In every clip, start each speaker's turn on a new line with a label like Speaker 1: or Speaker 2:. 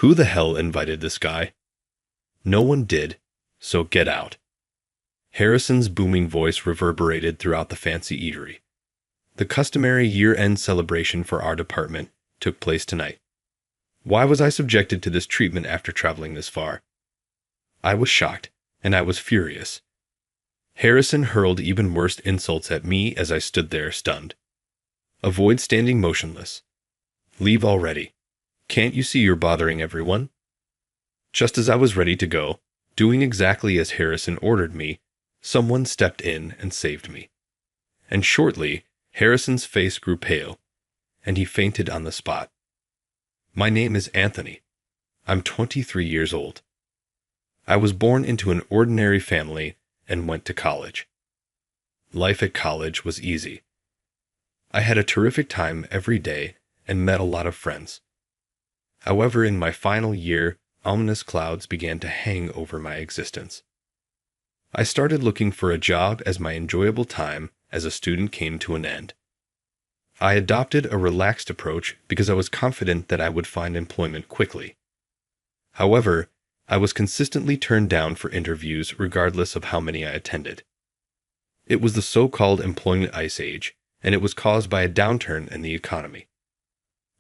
Speaker 1: Who the hell invited this guy? No one did, so get out. Harrison's booming voice reverberated throughout the fancy eatery. The customary year-end celebration for our department took place tonight. Why was I subjected to this treatment after traveling this far? I was shocked, and I was furious. Harrison hurled even worse insults at me as I stood there stunned. Avoid standing motionless. Leave already. Can't you see you're bothering everyone? Just as I was ready to go, doing exactly as Harrison ordered me, someone stepped in and saved me. And shortly, Harrison's face grew pale, and he fainted on the spot. My name is Anthony. I'm 23 years old. I was born into an ordinary family and went to college. Life at college was easy. I had a terrific time every day and met a lot of friends. However, in my final year, ominous clouds began to hang over my existence. I started looking for a job as my enjoyable time as a student came to an end. I adopted a relaxed approach because I was confident that I would find employment quickly. However, I was consistently turned down for interviews regardless of how many I attended. It was the so-called employment ice age, and it was caused by a downturn in the economy.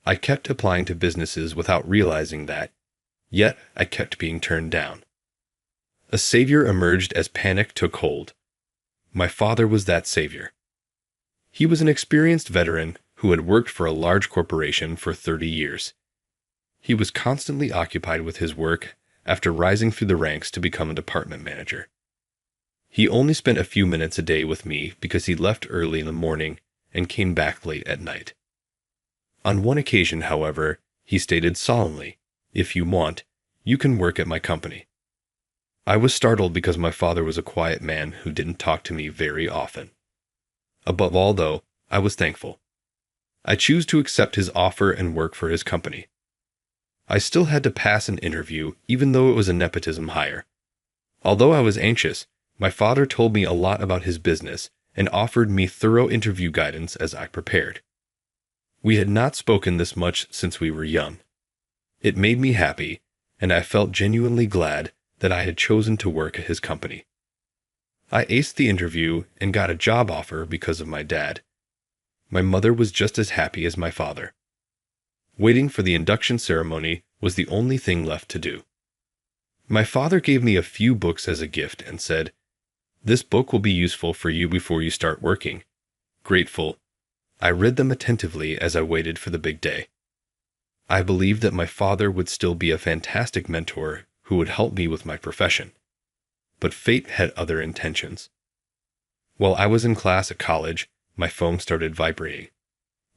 Speaker 1: I kept applying to businesses without realizing that, yet I kept being turned down. A savior emerged as panic took hold. My father was that savior. He was an experienced veteran who had worked for a large corporation for 30 years. He was constantly occupied with his work after rising through the ranks to become a department manager. He only spent a few minutes a day with me because he left early in the morning and came back late at night. On one occasion, however, he stated solemnly, "If you want, you can work at my company." I was startled because my father was a quiet man who didn't talk to me very often. Above all, though, I was thankful. I chose to accept his offer and work for his company. I still had to pass an interview, even though it was a nepotism hire. Although I was anxious, my father told me a lot about his business and offered me thorough interview guidance as I prepared. We had not spoken this much since we were young. It made me happy, and I felt genuinely glad that I had chosen to work at his company. I aced the interview and got a job offer because of my dad. My mother was just as happy as my father. Waiting for the induction ceremony was the only thing left to do. My father gave me a few books as a gift and said, "This book will be useful for you before you start working." Grateful, I read them attentively as I waited for the big day. I believed that my father would still be a fantastic mentor who would help me with my profession. But fate had other intentions. While I was in class at college, my phone started vibrating.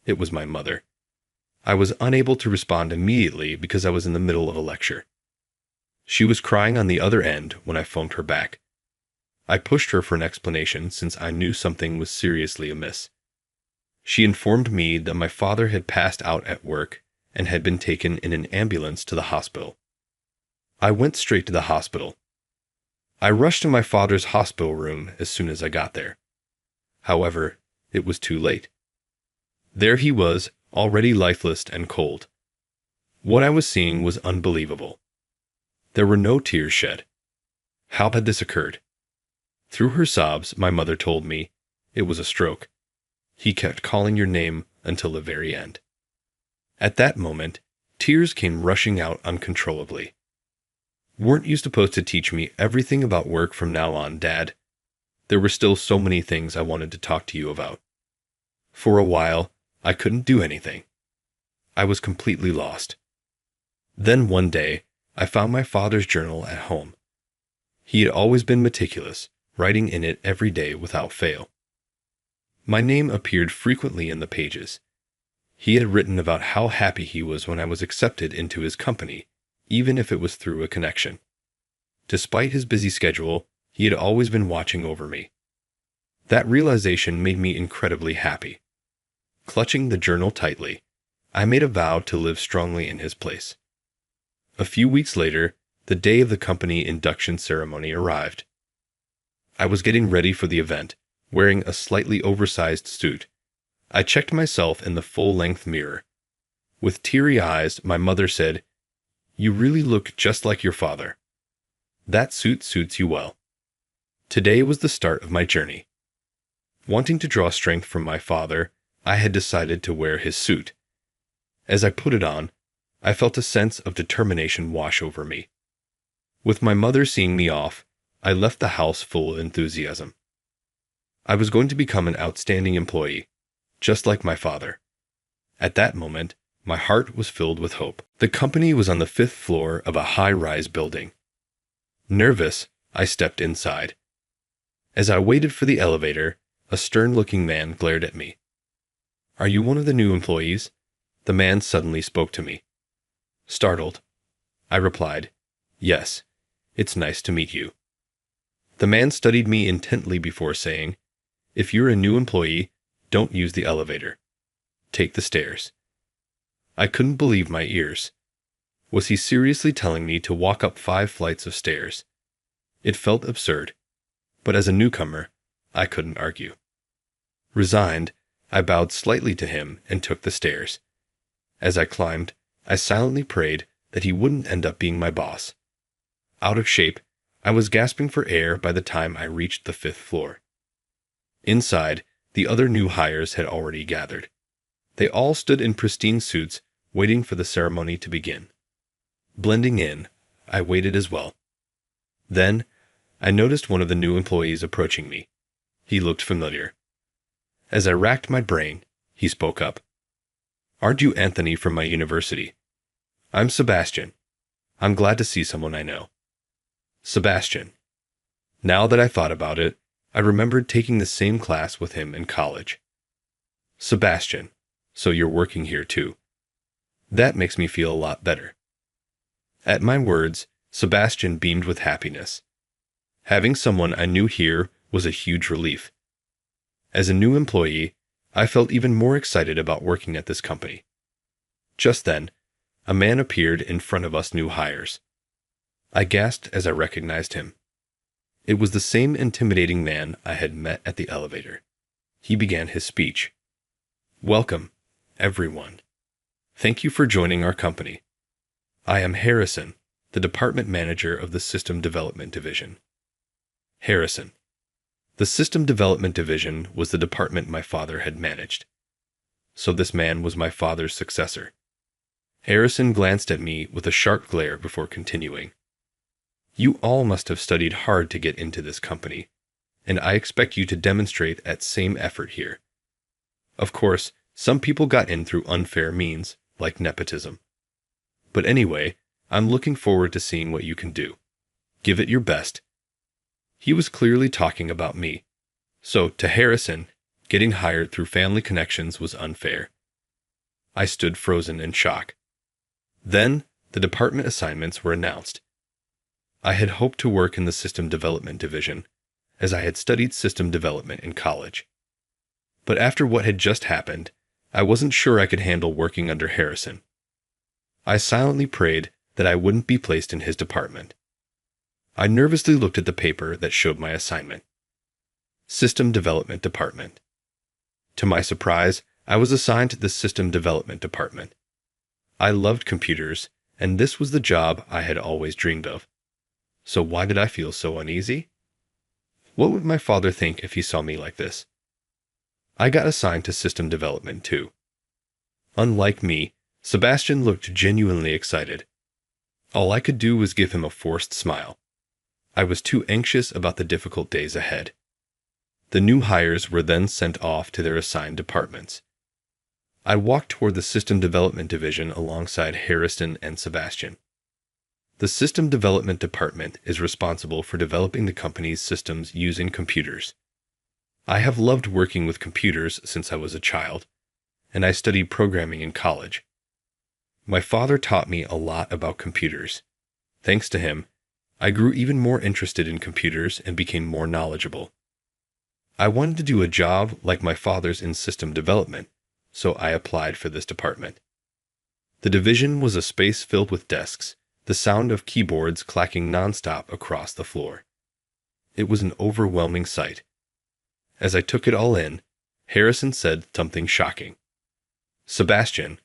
Speaker 1: It was my mother. I was unable to respond immediately because I was in the middle of a lecture. She was crying on the other end when I phoned her back. I pushed her for an explanation since I knew something was seriously amiss. She informed me that my father had passed out at work and had been taken in an ambulance to the hospital. I went straight to the hospital. I rushed to my father's hospital room as soon as I got there. However, it was too late. There he was, already lifeless and cold. What I was seeing was unbelievable. There were no tears shed. How had this occurred? Through her sobs, my mother told me, "It was a stroke. He kept calling your name until the very end." At that moment, tears came rushing out uncontrollably. "Weren't you supposed to teach me everything about work from now on, Dad? There were still so many things I wanted to talk to you about." For a while, I couldn't do anything. I was completely lost. Then one day, I found my father's journal at home. He had always been meticulous, writing in it every day without fail. My name appeared frequently in the pages. He had written about how happy he was when I was accepted into his company, even if it was through a connection. Despite his busy schedule, he had always been watching over me. That realization made me incredibly happy. Clutching the journal tightly, I made a vow to live strongly in his place. A few weeks later, the day of the company induction ceremony arrived. I was getting ready for the event, wearing a slightly oversized suit. I checked myself in the full-length mirror. With teary eyes, my mother said, You really look just like your father. That suit suits you well. Today was the start of my journey. Wanting to draw strength from my father, I had decided to wear his suit. As I put it on, I felt a sense of determination wash over me. With my mother seeing me off, I left the house full of enthusiasm. I was going to become an outstanding employee, just like my father. At that moment, my heart was filled with hope. The company was on the 5th floor of a high-rise building. Nervous, I stepped inside. As I waited for the elevator, a stern-looking man glared at me. "Are you one of the new employees?" The man suddenly spoke to me. Startled, I replied, "Yes, it's nice to meet you." The man studied me intently before saying, "If you're a new employee, don't use the elevator. Take the stairs." I couldn't believe my ears. Was he seriously telling me to walk up 5 flights of stairs? It felt absurd, but as a newcomer, I couldn't argue. Resigned, I bowed slightly to him and took the stairs. As I climbed, I silently prayed that he wouldn't end up being my boss. Out of shape, I was gasping for air by the time I reached the 5th floor. Inside, the other new hires had already gathered. They all stood in pristine suits, waiting for the ceremony to begin. Blending in, I waited as well. Then, I noticed one of the new employees approaching me. He looked familiar. As I racked my brain, he spoke up. "Aren't you Anthony from my university?" "I'm Sebastian. I'm glad to see someone I know." Sebastian. Now that I thought about it, I remembered taking the same class with him in college. Sebastian. So you're working here too. That makes me feel a lot better. At my words, Sebastian beamed with happiness. Having someone I knew here was a huge relief. As a new employee, I felt even more excited about working at this company. Just then, a man appeared in front of us new hires. I gasped as I recognized him. It was the same intimidating man I had met at the elevator. He began his speech. "Welcome, everyone. Thank you for joining our company. I am Harrison, the department manager of the System Development Division." Harrison. The System Development Division was the department my father had managed. So this man was my father's successor. Harrison glanced at me with a sharp glare before continuing. "You all must have studied hard to get into this company, and I expect you to demonstrate that same effort here. Of course, some people got in through unfair means, like nepotism. But anyway, I'm looking forward to seeing what you can do. Give it your best." He was clearly talking about me. So, to Harrison, getting hired through family connections was unfair. I stood frozen in shock. Then, the department assignments were announced. I had hoped to work in the System Development Division, as I had studied system development in college. But after what had just happened, I wasn't sure I could handle working under Harrison. I silently prayed that I wouldn't be placed in his department. I nervously looked at the paper that showed my assignment. System Development Department. To my surprise, I was assigned to the System Development Department. I loved computers, and this was the job I had always dreamed of. So why did I feel so uneasy? What would my father think if he saw me like this? I got assigned to system development too. Unlike me, Sebastian looked genuinely excited. All I could do was give him a forced smile. I was too anxious about the difficult days ahead. The new hires were then sent off to their assigned departments. I walked toward the System Development Division alongside Harrison and Sebastian. The System Development Department is responsible for developing the company's systems using computers. I have loved working with computers since I was a child, and I studied programming in college. My father taught me a lot about computers. Thanks to him, I grew even more interested in computers and became more knowledgeable. I wanted to do a job like my father's in system development, so I applied for this department. The division was a space filled with desks, the sound of keyboards clacking nonstop across the floor. It was an overwhelming sight. As I took it all in, Harrison said something shocking. "Sebastian,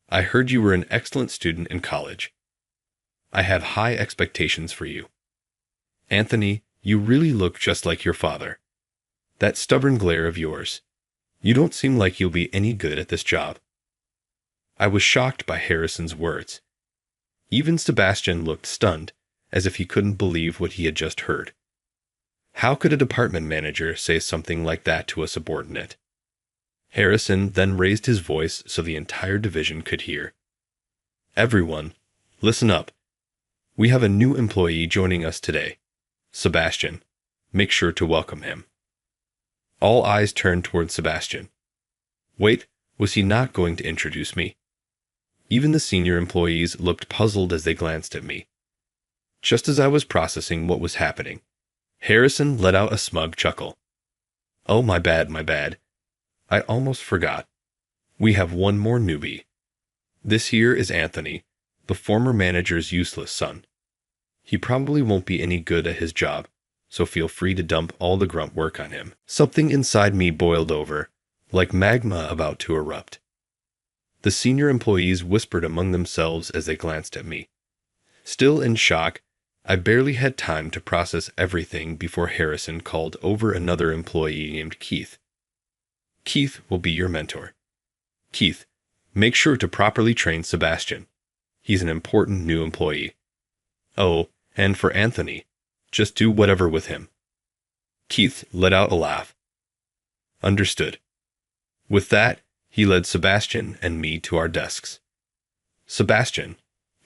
Speaker 1: I heard you were an excellent student in college. I have high expectations for you. Anthony, you really look just like your father. That stubborn glare of yours. You don't seem like you'll be any good at this job." I was shocked by Harrison's words. Even Sebastian looked stunned, as if he couldn't believe what he had just heard. How could a department manager say something like that to a subordinate? Harrison then raised his voice so the entire division could hear. "Everyone, listen up. We have a new employee joining us today. Sebastian. Make sure to welcome him." All eyes turned toward Sebastian. Wait, was he not going to introduce me? Even the senior employees looked puzzled as they glanced at me. Just as I was processing what was happening, Harrison let out a smug chuckle. "Oh, my bad, my bad. I almost forgot. We have one more newbie. This here is Anthony, the former manager's useless son. He probably won't be any good at his job, so feel free to dump all the grunt work on him." Something inside me boiled over, like magma about to erupt. The senior employees whispered among themselves as they glanced at me. Still in shock, I barely had time to process everything before Harrison called over another employee named Keith. "Keith will be your mentor. Keith, make sure to properly train Sebastian. He's an important new employee. Oh, and for Anthony, just do whatever with him." Keith let out a laugh. "Understood." With that, he led Sebastian and me to our desks. "Sebastian,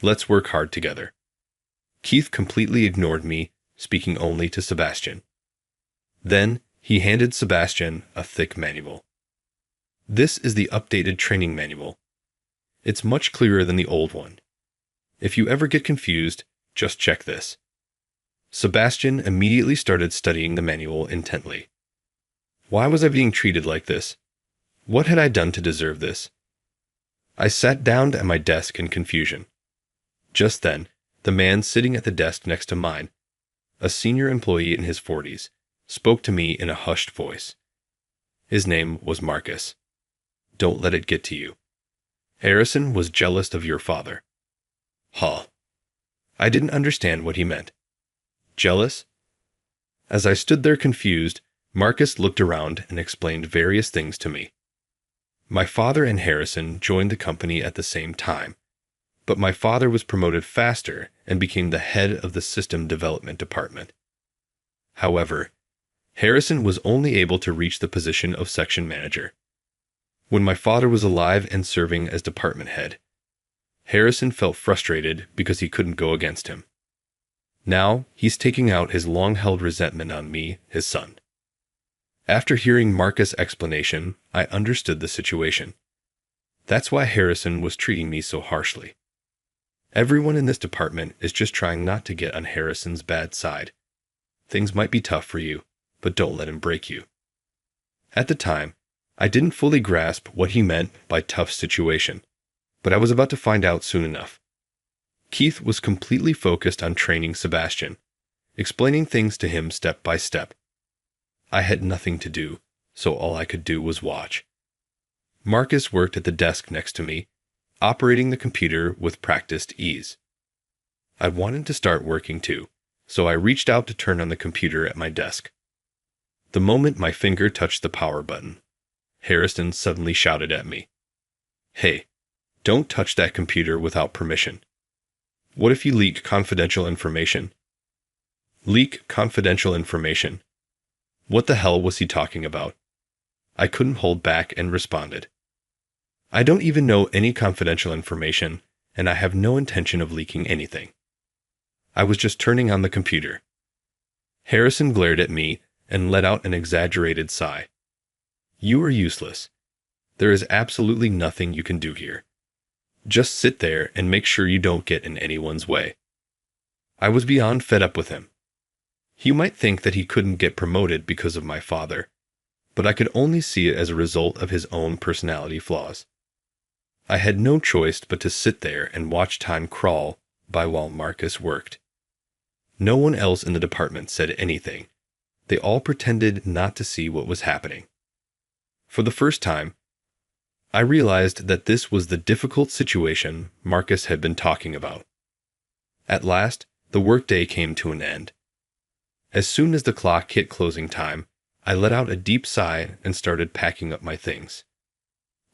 Speaker 1: let's work hard together." Keith completely ignored me, speaking only to Sebastian. Then, he handed Sebastian a thick manual. This is the updated training manual. It's much clearer than the old one. If you ever get confused, just check this. Sebastian immediately started studying the manual intently. Why was I being treated like this? What had I done to deserve this? I sat down at my desk in confusion. Just then, the man sitting at the desk next to mine, a senior employee in his 40s, spoke to me in a hushed voice. His name was Marcus. "Don't let it get to you. Harrison was jealous of your father." Huh. I didn't understand what he meant. Jealous? As I stood there confused, Marcus looked around and explained various things to me. My father and Harrison joined the company at the same time, but my father was promoted faster and became the head of the system development department. However, Harrison was only able to reach the position of section manager. When my father was alive and serving as department head, Harrison felt frustrated because he couldn't go against him. Now, he's taking out his long-held resentment on me, his son. After hearing Marcus' explanation, I understood the situation. That's why Harrison was treating me so harshly. Everyone in this department is just trying not to get on Harrison's bad side. Things might be tough for you, but don't let him break you. At the time, I didn't fully grasp what he meant by tough situation, but I was about to find out soon enough. Keith was completely focused on training Sebastian, explaining things to him step by step. I had nothing to do, so all I could do was watch. Marcus worked at the desk next to me, operating the computer with practiced ease. I wanted to start working too, so I reached out to turn on the computer at my desk. The moment my finger touched the power button, Harrison suddenly shouted at me, "Hey, don't touch that computer without permission. What if you leak confidential information?" Leak confidential information? What the hell was he talking about? I couldn't hold back and responded. I don't even know any confidential information, and I have no intention of leaking anything. I was just turning on the computer. Harrison glared at me and let out an exaggerated sigh. "You are useless. There is absolutely nothing you can do here. Just sit there and make sure you don't get in anyone's way." I was beyond fed up with him. He might think that he couldn't get promoted because of my father, but I could only see it as a result of his own personality flaws. I had no choice but to sit there and watch time crawl by while Marcus worked. No one else in the department said anything. They all pretended not to see what was happening. For the first time, I realized that this was the difficult situation Marcus had been talking about. At last, the workday came to an end. As soon as the clock hit closing time, I let out a deep sigh and started packing up my things.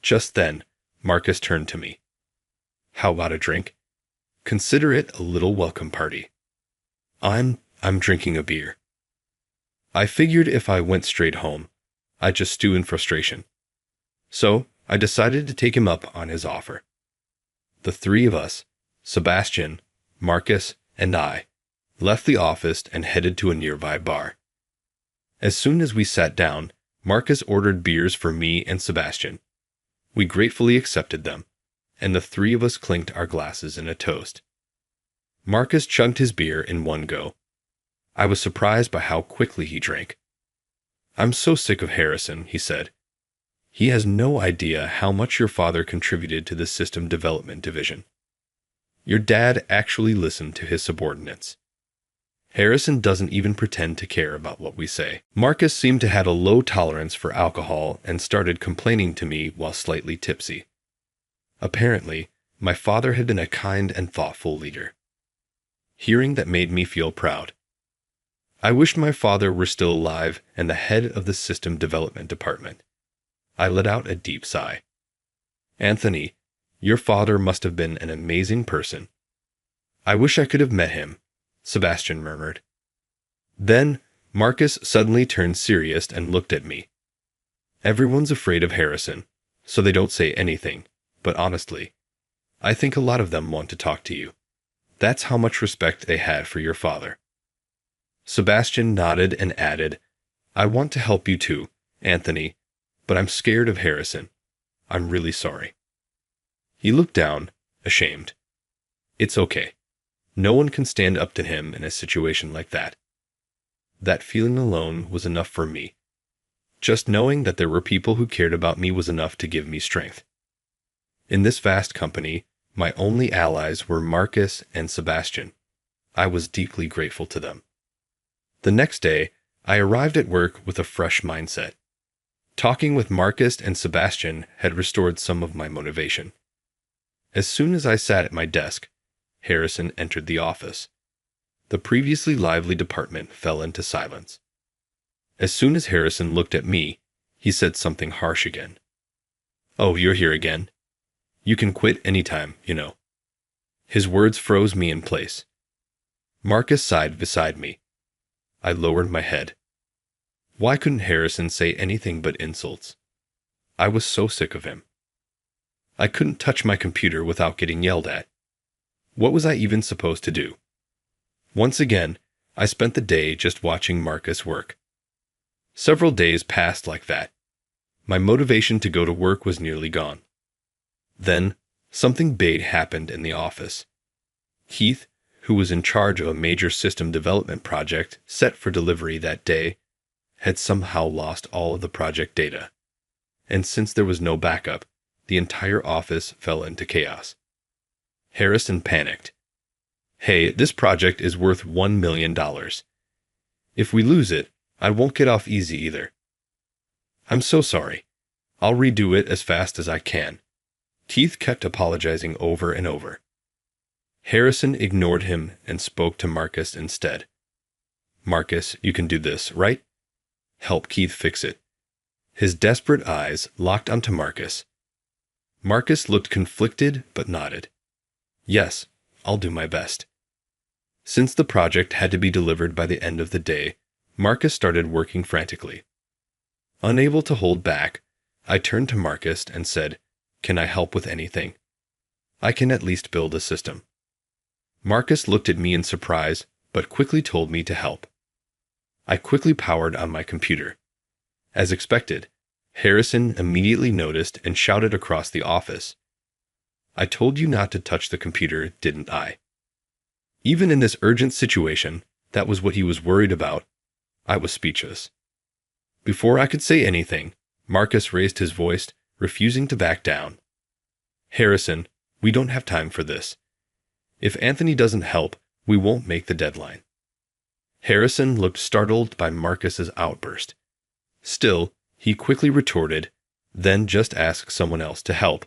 Speaker 1: Just then, Marcus turned to me. "How about a drink? Consider it a little welcome party." I'm drinking a beer." I figured if I went straight home, I'd just stew in frustration. So, I decided to take him up on his offer. The three of us, Sebastian, Marcus, and I, left the office and headed to a nearby bar. As soon as we sat down, Marcus ordered beers for me and Sebastian. We gratefully accepted them, and the three of us clinked our glasses in a toast. Marcus chugged his beer in one go. I was surprised by how quickly he drank. "I'm so sick of Harrison," he said. "He has no idea how much your father contributed to the system development division. Your dad actually listened to his subordinates. Harrison doesn't even pretend to care about what we say." Marcus seemed to have a low tolerance for alcohol and started complaining to me while slightly tipsy. Apparently, my father had been a kind and thoughtful leader. Hearing that made me feel proud. I wished my father were still alive and the head of the system development department. I let out a deep sigh. "Anthony, your father must have been an amazing person." "I wish I could have met him," Sebastian murmured. Then, Marcus suddenly turned serious and looked at me. "Everyone's afraid of Harrison, so they don't say anything, but honestly, I think a lot of them want to talk to you. That's how much respect they had for your father." Sebastian nodded and added, "I want to help you too, Anthony, but I'm scared of Harrison. I'm really sorry." He looked down, ashamed. "It's okay. No one can stand up to him in a situation like that." That feeling alone was enough for me. Just knowing that there were people who cared about me was enough to give me strength. In this vast company, my only allies were Marcus and Sebastian. I was deeply grateful to them. The next day, I arrived at work with a fresh mindset. Talking with Marcus and Sebastian had restored some of my motivation. As soon as I sat at my desk, Harrison entered the office. The previously lively department fell into silence. As soon as Harrison looked at me, he said something harsh again. "Oh, you're here again. You can quit anytime, you know." His words froze me in place. Marcus sighed beside me. I lowered my head. Why couldn't Harrison say anything but insults? I was so sick of him. I couldn't touch my computer without getting yelled at. What was I even supposed to do? Once again, I spent the day just watching Marcus work. Several days passed like that. My motivation to go to work was nearly gone. Then, something big happened in the office. Keith, who was in charge of a major system development project set for delivery that day, had somehow lost all of the project data. And since there was no backup, the entire office fell into chaos. Harrison panicked. "Hey, this project is worth $1 million. If we lose it, I won't get off easy either." "I'm so sorry. I'll redo it as fast as I can." Keith kept apologizing over and over. Harrison ignored him and spoke to Marcus instead. "Marcus, you can do this, right? Help Keith fix it." His desperate eyes locked onto Marcus. Marcus looked conflicted but nodded. "Yes, I'll do my best." Since the project had to be delivered by the end of the day, Marcus started working frantically. Unable to hold back, I turned to Marcus and said, "Can I help with anything? I can at least build a system." Marcus looked at me in surprise, but quickly told me to help. I quickly powered on my computer. As expected, Harrison immediately noticed and shouted across the office, "I told you not to touch the computer, didn't I?" Even in this urgent situation, that was what he was worried about. I was speechless. Before I could say anything, Marcus raised his voice, refusing to back down. "Harrison, we don't have time for this. If Anthony doesn't help, we won't make the deadline." Harrison looked startled by Marcus's outburst. Still, he quickly retorted, "Then just ask someone else to help."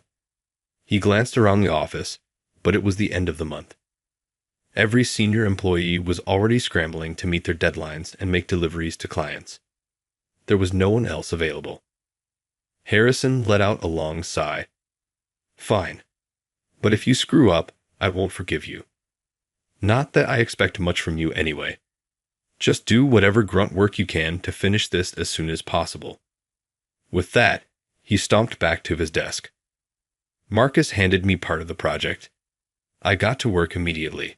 Speaker 1: He glanced around the office, but it was the end of the month. Every senior employee was already scrambling to meet their deadlines and make deliveries to clients. There was no one else available. Harrison let out a long sigh. Fine. But if you screw up, I won't forgive you. Not that I expect much from you anyway. Just do whatever grunt work you can to finish this as soon as possible. With that, he stomped back to his desk. Marcus handed me part of the project. I got to work immediately.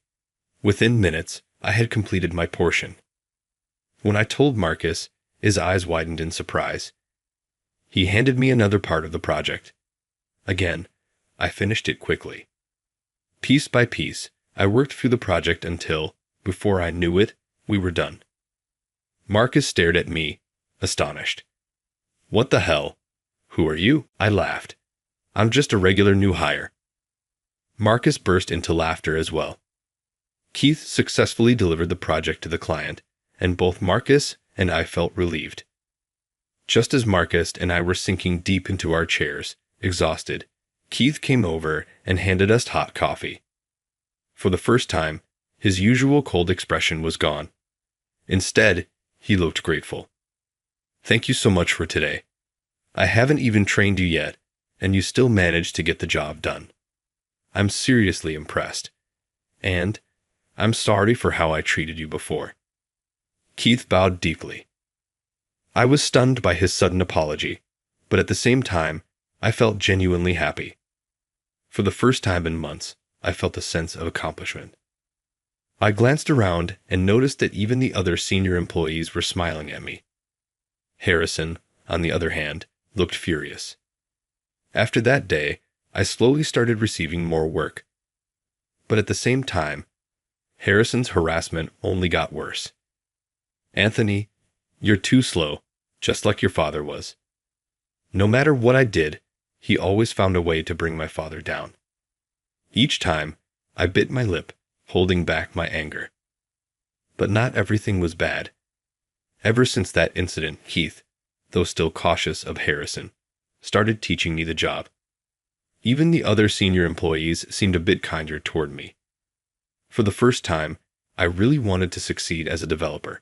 Speaker 1: Within minutes, I had completed my portion. When I told Marcus, his eyes widened in surprise. He handed me another part of the project. Again, I finished it quickly. Piece by piece, I worked through the project until, before I knew it, we were done. Marcus stared at me, astonished. What the hell? Who are you? I laughed. I'm just a regular new hire. Marcus burst into laughter as well. Keith successfully delivered the project to the client, and both Marcus and I felt relieved. Just as Marcus and I were sinking deep into our chairs, exhausted, Keith came over and handed us hot coffee. For the first time, his usual cold expression was gone. Instead, he looked grateful. Thank you so much for today. I haven't even trained you yet, and you still managed to get the job done. I'm seriously impressed. And I'm sorry for how I treated you before. Keith bowed deeply. I was stunned by his sudden apology, but at the same time, I felt genuinely happy. For the first time in months, I felt a sense of accomplishment. I glanced around and noticed that even the other senior employees were smiling at me. Harrison, on the other hand, looked furious. After that day, I slowly started receiving more work. But at the same time, Harrison's harassment only got worse. Anthony, you're too slow, just like your father was. No matter what I did, he always found a way to bring my father down. Each time, I bit my lip, holding back my anger. But not everything was bad. Ever since that incident, Keith, though still cautious of Harrison, started teaching me the job. Even the other senior employees seemed a bit kinder toward me. For the first time, I really wanted to succeed as a developer.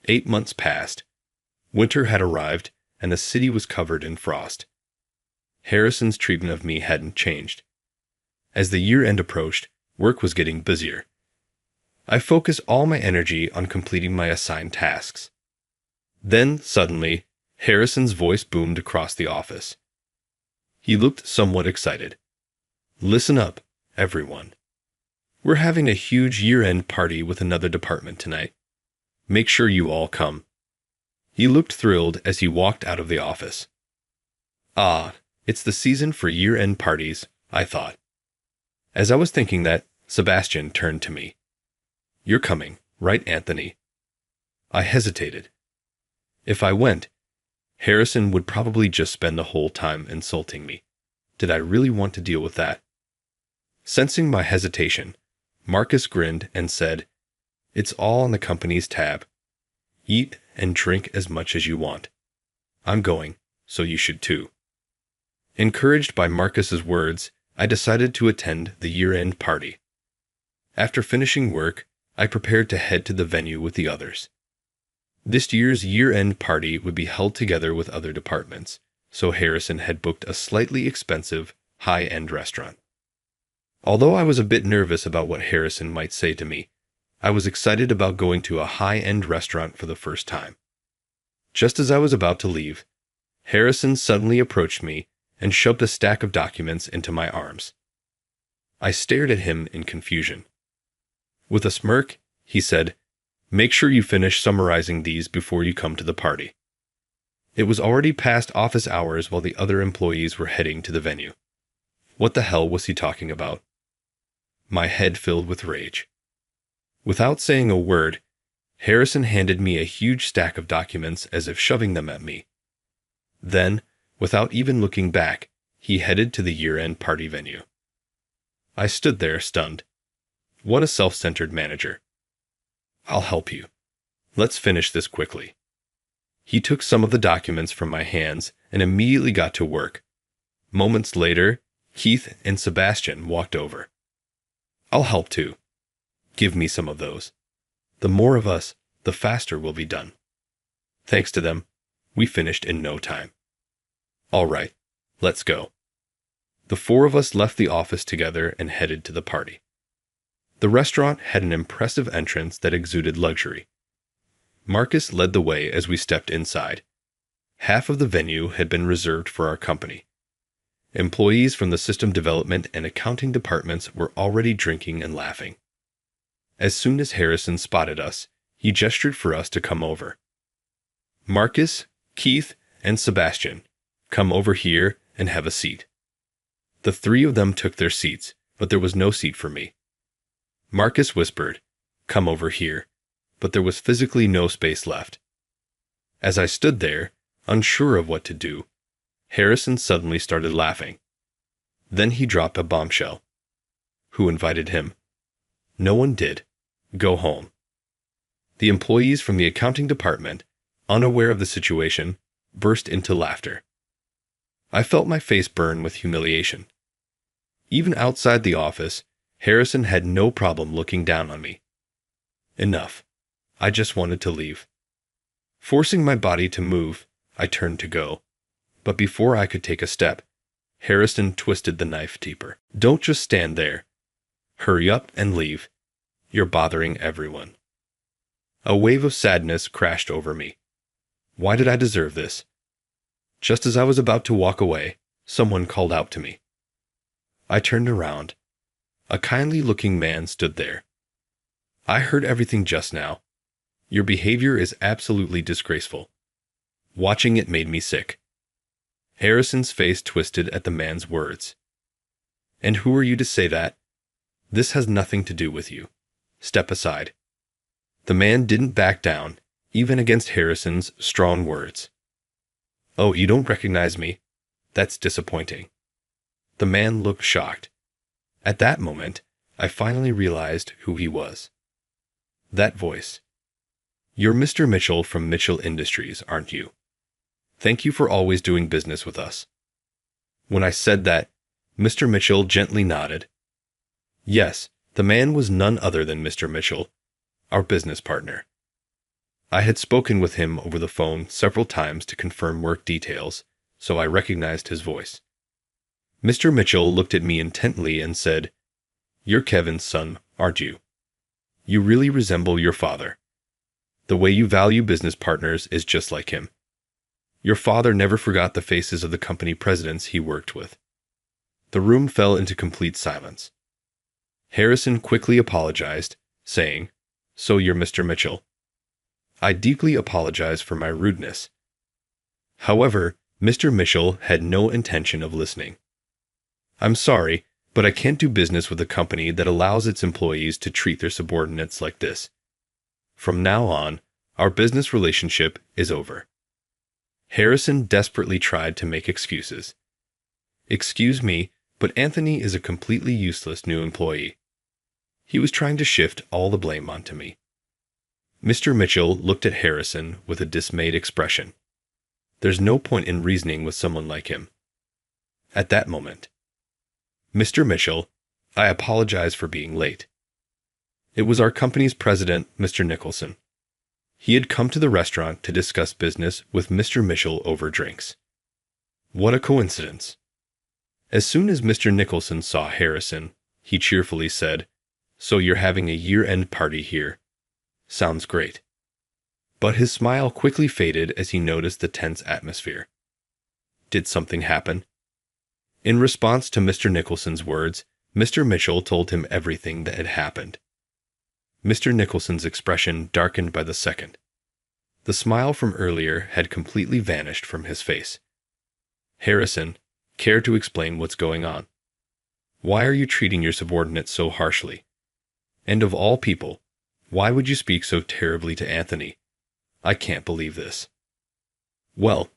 Speaker 1: 8 months passed. Winter had arrived, and the city was covered in frost. Harrison's treatment of me hadn't changed. As the year-end approached, work was getting busier. I focused all my energy on completing my assigned tasks. Then, suddenly, Harrison's voice boomed across the office. He looked somewhat excited. Listen up, everyone. We're having a huge year-end party with another department tonight. Make sure you all come. He looked thrilled as he walked out of the office. Ah, it's the season for year-end parties, I thought. As I was thinking that, Sebastian turned to me. You're coming, right, Anthony? I hesitated. If I went, Harrison would probably just spend the whole time insulting me. Did I really want to deal with that? Sensing my hesitation, Marcus grinned and said, It's all on the company's tab. Eat and drink as much as you want. I'm going, so you should too. Encouraged by Marcus's words, I decided to attend the year-end party. After finishing work, I prepared to head to the venue with the others. This year's year-end party would be held together with other departments, so Harrison had booked a slightly expensive, high-end restaurant. Although I was a bit nervous about what Harrison might say to me, I was excited about going to a high-end restaurant for the first time. Just as I was about to leave, Harrison suddenly approached me and shoved a stack of documents into my arms. I stared at him in confusion. With a smirk, he said, Make sure you finish summarizing these before you come to the party. It was already past office hours while the other employees were heading to the venue. What the hell was he talking about? My head filled with rage. Without saying a word, Harrison handed me a huge stack of documents as if shoving them at me. Then, without even looking back, he headed to the year-end party venue. I stood there stunned. What a self-centered manager. I'll help you. Let's finish this quickly. He took some of the documents from my hands and immediately got to work. Moments later, Keith and Sebastian walked over. I'll help too. Give me some of those. The more of us, the faster we'll be done. Thanks to them, we finished in no time. All right, let's go. The four of us left the office together and headed to the party. The restaurant had an impressive entrance that exuded luxury. Marcus led the way as we stepped inside. Half of the venue had been reserved for our company. Employees from the system development and accounting departments were already drinking and laughing. As soon as Harrison spotted us, he gestured for us to come over. Marcus, Keith, and Sebastian, come over here and have a seat. The three of them took their seats, but there was no seat for me. Marcus whispered, "Come over here," but there was physically no space left. As I stood there, unsure of what to do, Harrison suddenly started laughing. Then he dropped a bombshell. Who invited him? No one did. Go home. The employees from the accounting department, unaware of the situation, burst into laughter. I felt my face burn with humiliation. Even outside the office, Harrison had no problem looking down on me. Enough. I just wanted to leave. Forcing my body to move, I turned to go. But before I could take a step, Harrison twisted the knife deeper. Don't just stand there. Hurry up and leave. You're bothering everyone. A wave of sadness crashed over me. Why did I deserve this? Just as I was about to walk away, someone called out to me. I turned around. A kindly-looking man stood there. I heard everything just now. Your behavior is absolutely disgraceful. Watching it made me sick. Harrison's face twisted at the man's words. And who are you to say that? This has nothing to do with you. Step aside. The man didn't back down, even against Harrison's strong words. Oh, you don't recognize me? That's disappointing. The man looked shocked. At that moment, I finally realized who he was. That voice. You're Mr. Mitchell from Mitchell Industries, aren't you? Thank you for always doing business with us. When I said that, Mr. Mitchell gently nodded. Yes, the man was none other than Mr. Mitchell, our business partner. I had spoken with him over the phone several times to confirm work details, so I recognized his voice. Mr. Mitchell looked at me intently and said, "You're Kevin's son, aren't you? You really resemble your father. The way you value business partners is just like him. Your father never forgot the faces of the company presidents he worked with." The room fell into complete silence. Harrison quickly apologized, saying, "So you're Mr. Mitchell." I deeply apologize for my rudeness. However, Mr. Mitchell had no intention of listening. I'm sorry, but I can't do business with a company that allows its employees to treat their subordinates like this. From now on, our business relationship is over. Harrison desperately tried to make excuses. Excuse me, but Anthony is a completely useless new employee. He was trying to shift all the blame onto me. Mr. Mitchell looked at Harrison with a dismayed expression. There's no point in reasoning with someone like him. At that moment, Mr. Mitchell, I apologize for being late. It was our company's president, Mr. Nicholson. He had come to the restaurant to discuss business with Mr. Mitchell over drinks. What a coincidence. As soon as Mr. Nicholson saw Harrison, he cheerfully said, "So you're having a year-end party here. Sounds great." But his smile quickly faded as he noticed the tense atmosphere. Did something happen? In response to Mr. Nicholson's words, Mr. Mitchell told him everything that had happened. Mr. Nicholson's expression darkened by the second. The smile from earlier had completely vanished from his face. Harrison, care to explain what's going on? Why are you treating your subordinates so harshly? And of all people, why would you speak so terribly to Anthony? I can't believe this. Well,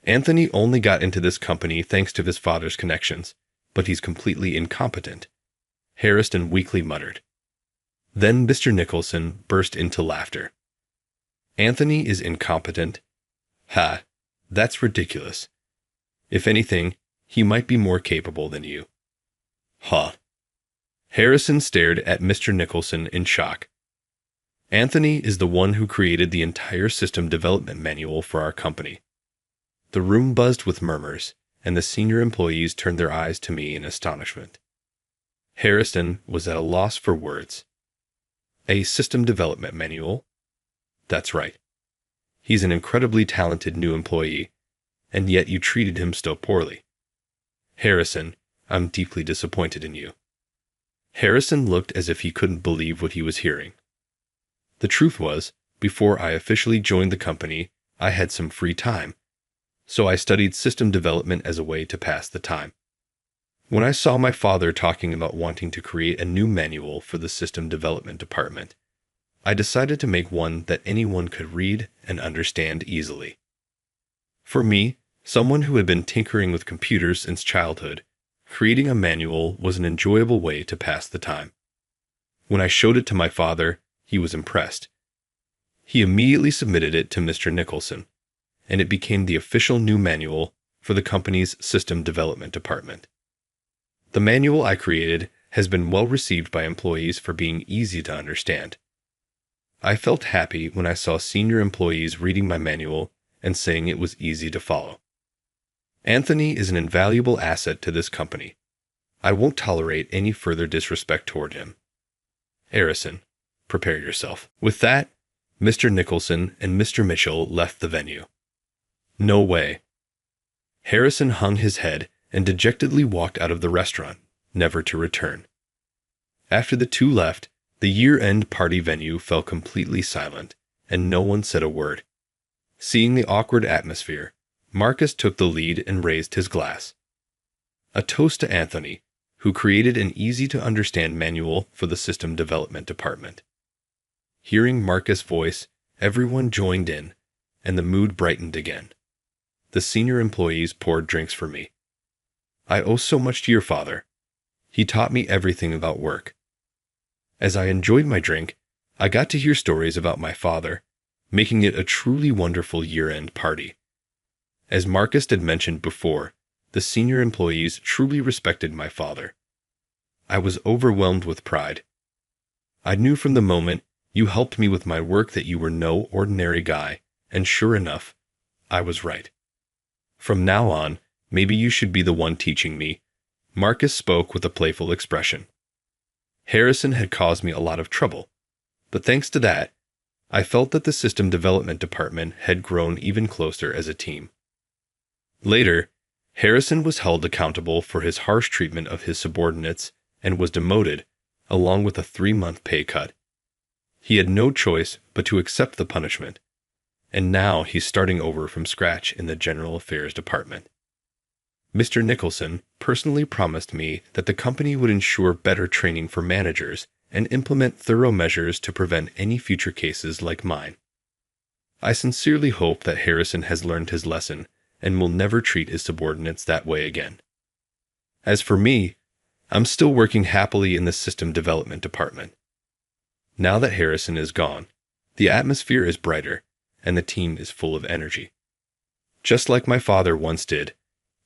Speaker 1: Anthony only got into this company thanks to his father's connections, but he's completely incompetent, Harrison weakly muttered. Then Mr. Nicholson burst into laughter. Anthony is incompetent? Ha, that's ridiculous. If anything, he might be more capable than you. Huh. Harrison stared at Mr. Nicholson in shock. Anthony is the one who created the entire system development manual for our company. The room buzzed with murmurs, and the senior employees turned their eyes to me in astonishment. Harrison was at a loss for words. A system development manual? That's right. He's an incredibly talented new employee, and yet you treated him so poorly. Harrison, I'm deeply disappointed in you. Harrison looked as if he couldn't believe what he was hearing. The truth was, before I officially joined the company, I had some free time, so I studied system development as a way to pass the time. When I saw my father talking about wanting to create a new manual for the system development department, I decided to make one that anyone could read and understand easily. For me, someone who had been tinkering with computers since childhood, creating a manual was an enjoyable way to pass the time. When I showed it to my father, he was impressed. He immediately submitted it to Mr. Nicholson, and it became the official new manual for the company's system development department. The manual I created has been well received by employees for being easy to understand. I felt happy when I saw senior employees reading my manual and saying it was easy to follow. Anthony is an invaluable asset to this company. I won't tolerate any further disrespect toward him. Harrison, prepare yourself. With that, Mr. Nicholson and Mr. Mitchell left the venue. No way. Harrison hung his head and dejectedly walked out of the restaurant, never to return. After the two left, the year-end party venue fell completely silent, and no one said a word. Seeing the awkward atmosphere, Marcus took the lead and raised his glass. A toast to Anthony, who created an easy-to-understand manual for the system development department. Hearing Marcus' voice, everyone joined in, and the mood brightened again. The senior employees poured drinks for me. I owe so much to your father. He taught me everything about work. As I enjoyed my drink, I got to hear stories about my father, making it a truly wonderful year-end party. As Marcus had mentioned before, the senior employees truly respected my father. I was overwhelmed with pride. I knew from the moment you helped me with my work that you were no ordinary guy, and sure enough, I was right. From now on, maybe you should be the one teaching me. Marcus spoke with a playful expression. Harrison had caused me a lot of trouble, but thanks to that, I felt that the system development department had grown even closer as a team. Later, Harrison was held accountable for his harsh treatment of his subordinates and was demoted, along with a 3-month pay cut. He had no choice but to accept the punishment, and now he's starting over from scratch in the General Affairs Department. Mr. Nicholson personally promised me that the company would ensure better training for managers and implement thorough measures to prevent any future cases like mine. I sincerely hope that Harrison has learned his lesson and will never treat his subordinates that way again. As for me, I'm still working happily in the system development department. Now that Harrison is gone, the atmosphere is brighter and the team is full of energy. Just like my father once did,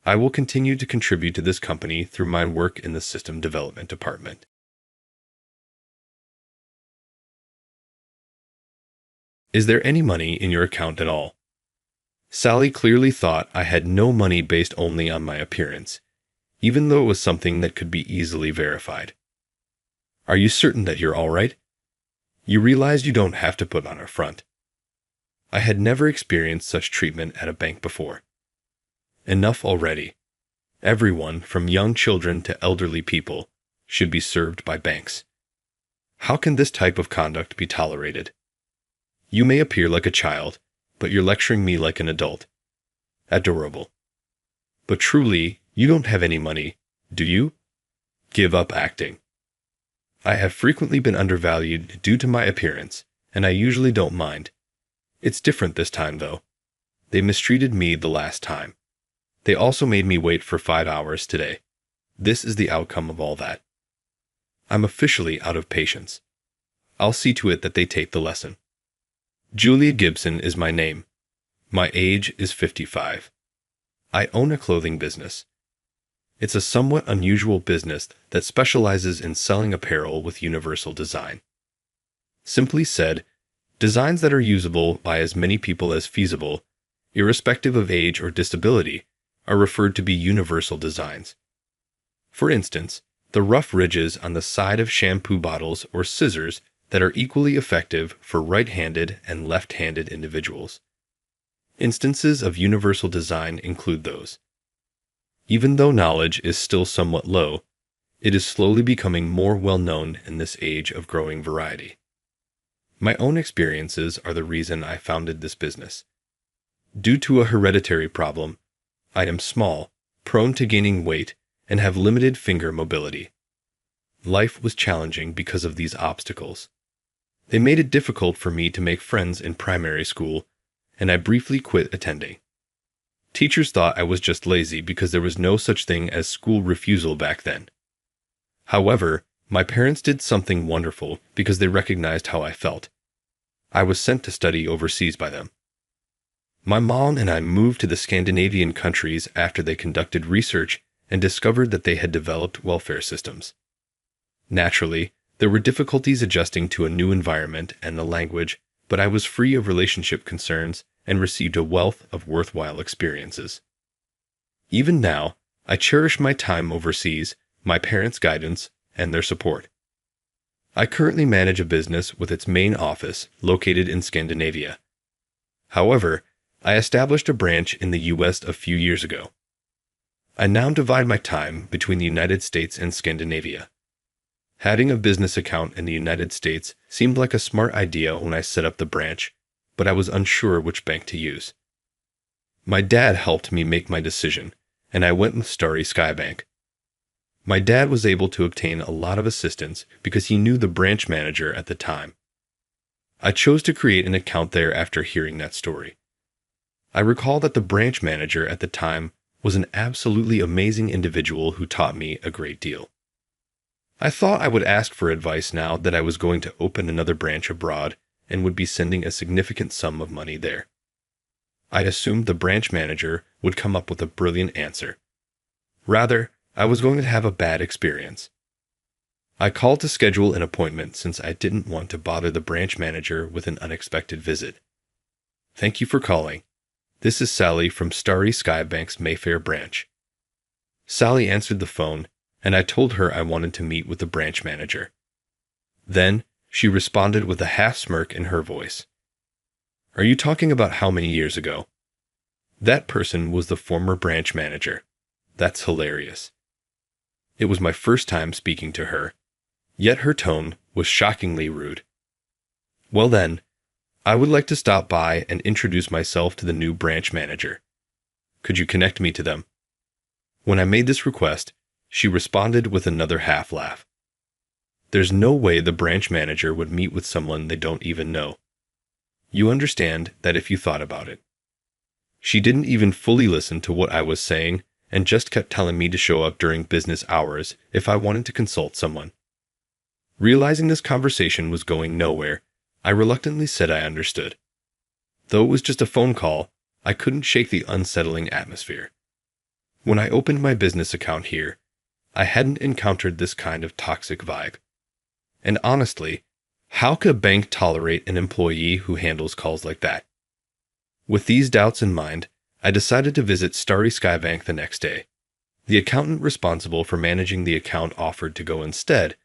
Speaker 1: I will continue to contribute to this company through my work in the system development department. Is there any money in your account at all? Sally clearly thought I had no money based only on my appearance, even though it was something that could be easily verified. Are you certain that you're all right? You realize you don't have to put on a front. I had never experienced such treatment at a bank before. Enough already. Everyone, from young children to elderly people, should be served by banks. How can this type of conduct be tolerated? You may appear like a child, but you're lecturing me like an adult. Adorable. But truly, you don't have any money, do you? Give up acting. I have frequently been undervalued due to my appearance, and I usually don't mind. It's different this time, though. They mistreated me the last time. They also made me wait for 5 hours today. This is the outcome of all that. I'm officially out of patience. I'll see to it that they take the lesson. Julia Gibson is my name. My age is 55. I own a clothing business. It's a somewhat unusual business that specializes in selling apparel with universal design. Simply said, designs that are usable by as many people as feasible, irrespective of age or disability, are referred to be universal designs. For instance, the rough ridges on the side of shampoo bottles or scissors that are equally effective for right-handed and left-handed individuals. Instances of universal design include those. Even though knowledge is still somewhat low, it is slowly becoming more well-known in this age of growing variety. My own experiences are the reason I founded this business. Due to a hereditary problem, I am small, prone to gaining weight, and have limited finger mobility. Life was challenging because of these obstacles. They made it difficult for me to make friends in primary school, and I briefly quit attending. Teachers thought I was just lazy because there was no such thing as school refusal back then. However, my parents did something wonderful because they recognized how I felt. I was sent to study overseas by them. My mom and I moved to the Scandinavian countries after they conducted research and discovered that they had developed welfare systems. Naturally, there were difficulties adjusting to a new environment and the language, but I was free of relationship concerns and received a wealth of worthwhile experiences. Even now, I cherish my time overseas, my parents' guidance, and their support. I currently manage a business with its main office located in Scandinavia. However, I established a branch in the US a few years ago. I now divide my time between the United States and Scandinavia. Having a business account in the United States seemed like a smart idea when I set up the branch, but I was unsure which bank to use. My dad helped me make my decision, and I went with Starry Sky Bank. My dad was able to obtain a lot of assistance because he knew the branch manager at the time. I chose to create an account there after hearing that story. I recall that the branch manager at the time was an absolutely amazing individual who taught me a great deal. I thought I would ask for advice now that I was going to open another branch abroad and would be sending a significant sum of money there. I assumed the branch manager would come up with a brilliant answer. Rather, I was going to have a bad experience. I called to schedule an appointment since I didn't want to bother the branch manager with an unexpected visit. "Thank you for calling. This is Sally from Starry Sky Bank's Mayfair branch." Sally answered the phone, and I told her I wanted to meet with the branch manager. Then, she responded with a half-smirk in her voice. "Are you talking about how many years ago?" That person was the former branch manager. That's hilarious. It was my first time speaking to her, yet her tone was shockingly rude. "Well then, I would like to stop by and introduce myself to the new branch manager. Could you connect me to them?" When I made this request, she responded with another half-laugh. There's no way the branch manager would meet with someone they don't even know. You understand that if you thought about it. She didn't even fully listen to what I was saying and just kept telling me to show up during business hours if I wanted to consult someone. Realizing this conversation was going nowhere, I reluctantly said I understood. Though it was just a phone call, I couldn't shake the unsettling atmosphere. When I opened my business account here, I hadn't encountered this kind of toxic vibe. And honestly, how could a bank tolerate an employee who handles calls like that? With these doubts in mind, I decided to visit Starry Sky Bank the next day. The accountant responsible for managing the account offered to go instead,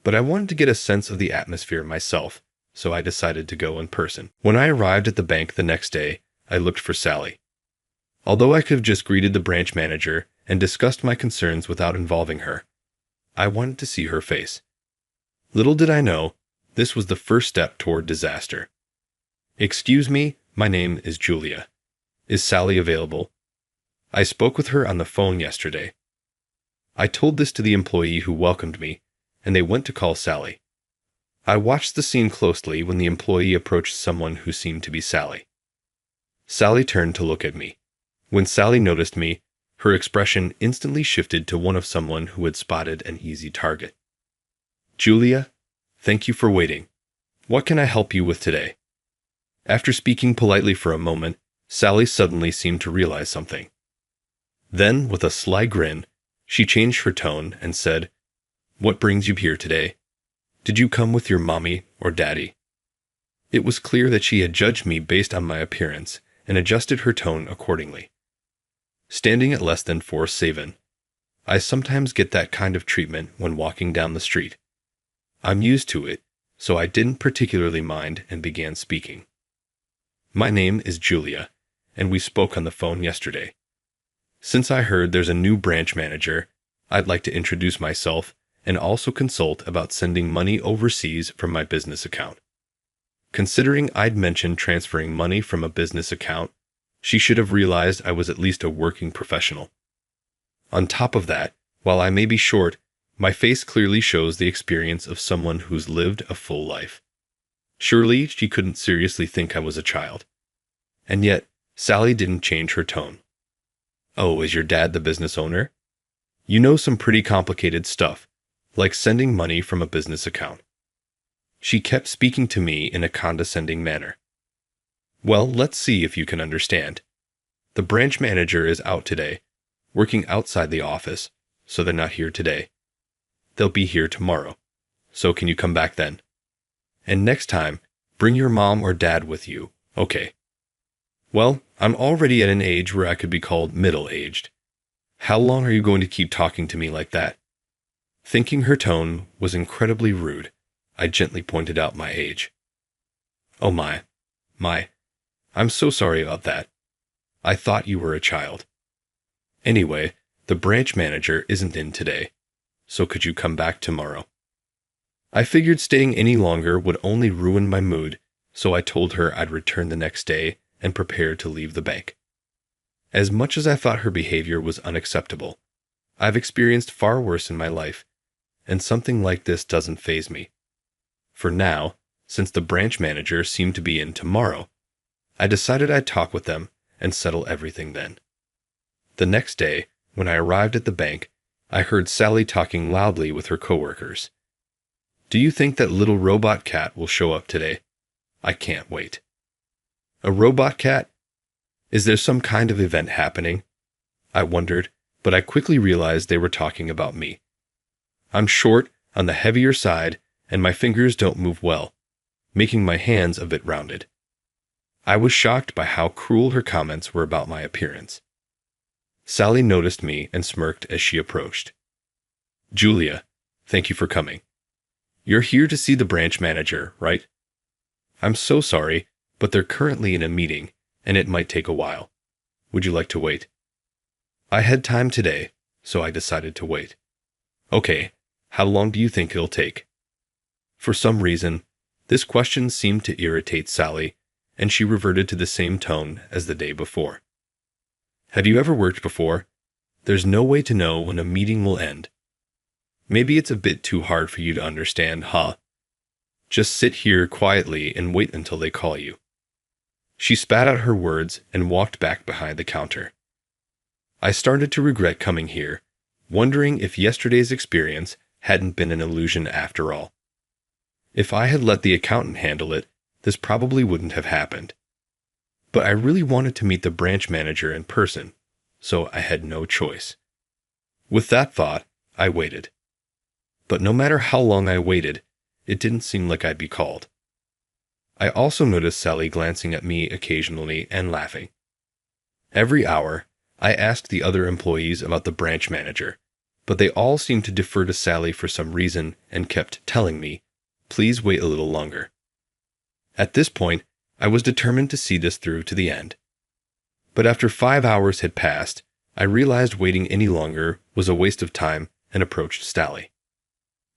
Speaker 1: but I wanted to get a sense of the atmosphere myself, so I decided to go in person. When I arrived at the bank the next day, I looked for Sally. Although I could have just greeted the branch manager and discussed my concerns without involving her, I wanted to see her face. Little did I know, this was the first step toward disaster. "Excuse me, my name is Julia. Is Sally available? I spoke with her on the phone yesterday." I told this to the employee who welcomed me, and they went to call Sally. I watched the scene closely when the employee approached someone who seemed to be Sally. Sally turned to look at me. When Sally noticed me, her expression instantly shifted to one of someone who had spotted an easy target. "Julia, thank you for waiting. What can I help you with today?" After speaking politely for a moment, Sally suddenly seemed to realize something. Then, with a sly grin, She changed her tone and said, "What brings you here today? Did you come with your mommy or daddy?" It was clear that she had judged me based on my appearance and adjusted her tone accordingly. Standing at less than 4'7", I sometimes get that kind of treatment when walking down the street. I'm used to it, so I didn't particularly mind and began speaking. "My name is Julia, and we spoke on the phone yesterday. Since I heard there's a new branch manager, I'd like to introduce myself and also consult about sending money overseas from my business account." Considering I'd mentioned transferring money from a business account, she should have realized I was at least a working professional. On top of that, while I may be short, my face clearly shows the experience of someone who's lived a full life. Surely she couldn't seriously think I was a child. And yet, Sally didn't change her tone. "Oh, is your dad the business owner? You know some pretty complicated stuff, like sending money from a business account." She kept speaking to me in a condescending manner. "Well, let's see if you can understand. The branch manager is out today, working outside the office, so they're not here today. They'll be here tomorrow, so can you come back then? And next time, bring your mom or dad with you, okay? Well, I'm already at an age where I could be called middle-aged. How long are you going to keep talking to me like that?" Thinking her tone was incredibly rude, I gently pointed out my age. "Oh my, I'm so sorry about that. I thought you were a child. Anyway, the branch manager isn't in today, so could you come back tomorrow?" I figured staying any longer would only ruin my mood, so I told her I'd return the next day and prepare to leave the bank. As much as I thought her behavior was unacceptable, I've experienced far worse in my life, and something like this doesn't faze me. For now, since the branch manager seemed to be in tomorrow, I decided I'd talk with them and settle everything then. The next day, when I arrived at the bank, I heard Sally talking loudly with her coworkers. "Do you think that little robot cat will show up today? I can't wait." A robot cat? Is there some kind of event happening? I wondered, but I quickly realized they were talking about me. I'm short, on the heavier side, and my fingers don't move well, making my hands a bit rounded. I was shocked by how cruel her comments were about my appearance. Sally noticed me and smirked as she approached. "Julia, thank you for coming. You're here to see the branch manager, right? I'm so sorry, but they're currently in a meeting, and it might take a while. Would you like to wait?" I had time today, so I decided to wait. "Okay, how long do you think it'll take?" For some reason, this question seemed to irritate Sally, and she reverted to the same tone as the day before. "Have you ever worked before? There's no way to know when a meeting will end. Maybe it's a bit too hard for you to understand, huh? Just sit here quietly and wait until they call you." She spat out her words and walked back behind the counter. I started to regret coming here, wondering if yesterday's experience hadn't been an illusion after all. If I had let the accountant handle it, this probably wouldn't have happened. But I really wanted to meet the branch manager in person, so I had no choice. With that thought, I waited. But no matter how long I waited, it didn't seem like I'd be called. I also noticed Sally glancing at me occasionally and laughing. Every hour, I asked the other employees about the branch manager, but they all seemed to defer to Sally for some reason and kept telling me, "Please wait a little longer." At this point, I was determined to see this through to the end. But after 5 hours had passed, I realized waiting any longer was a waste of time and approached Sally.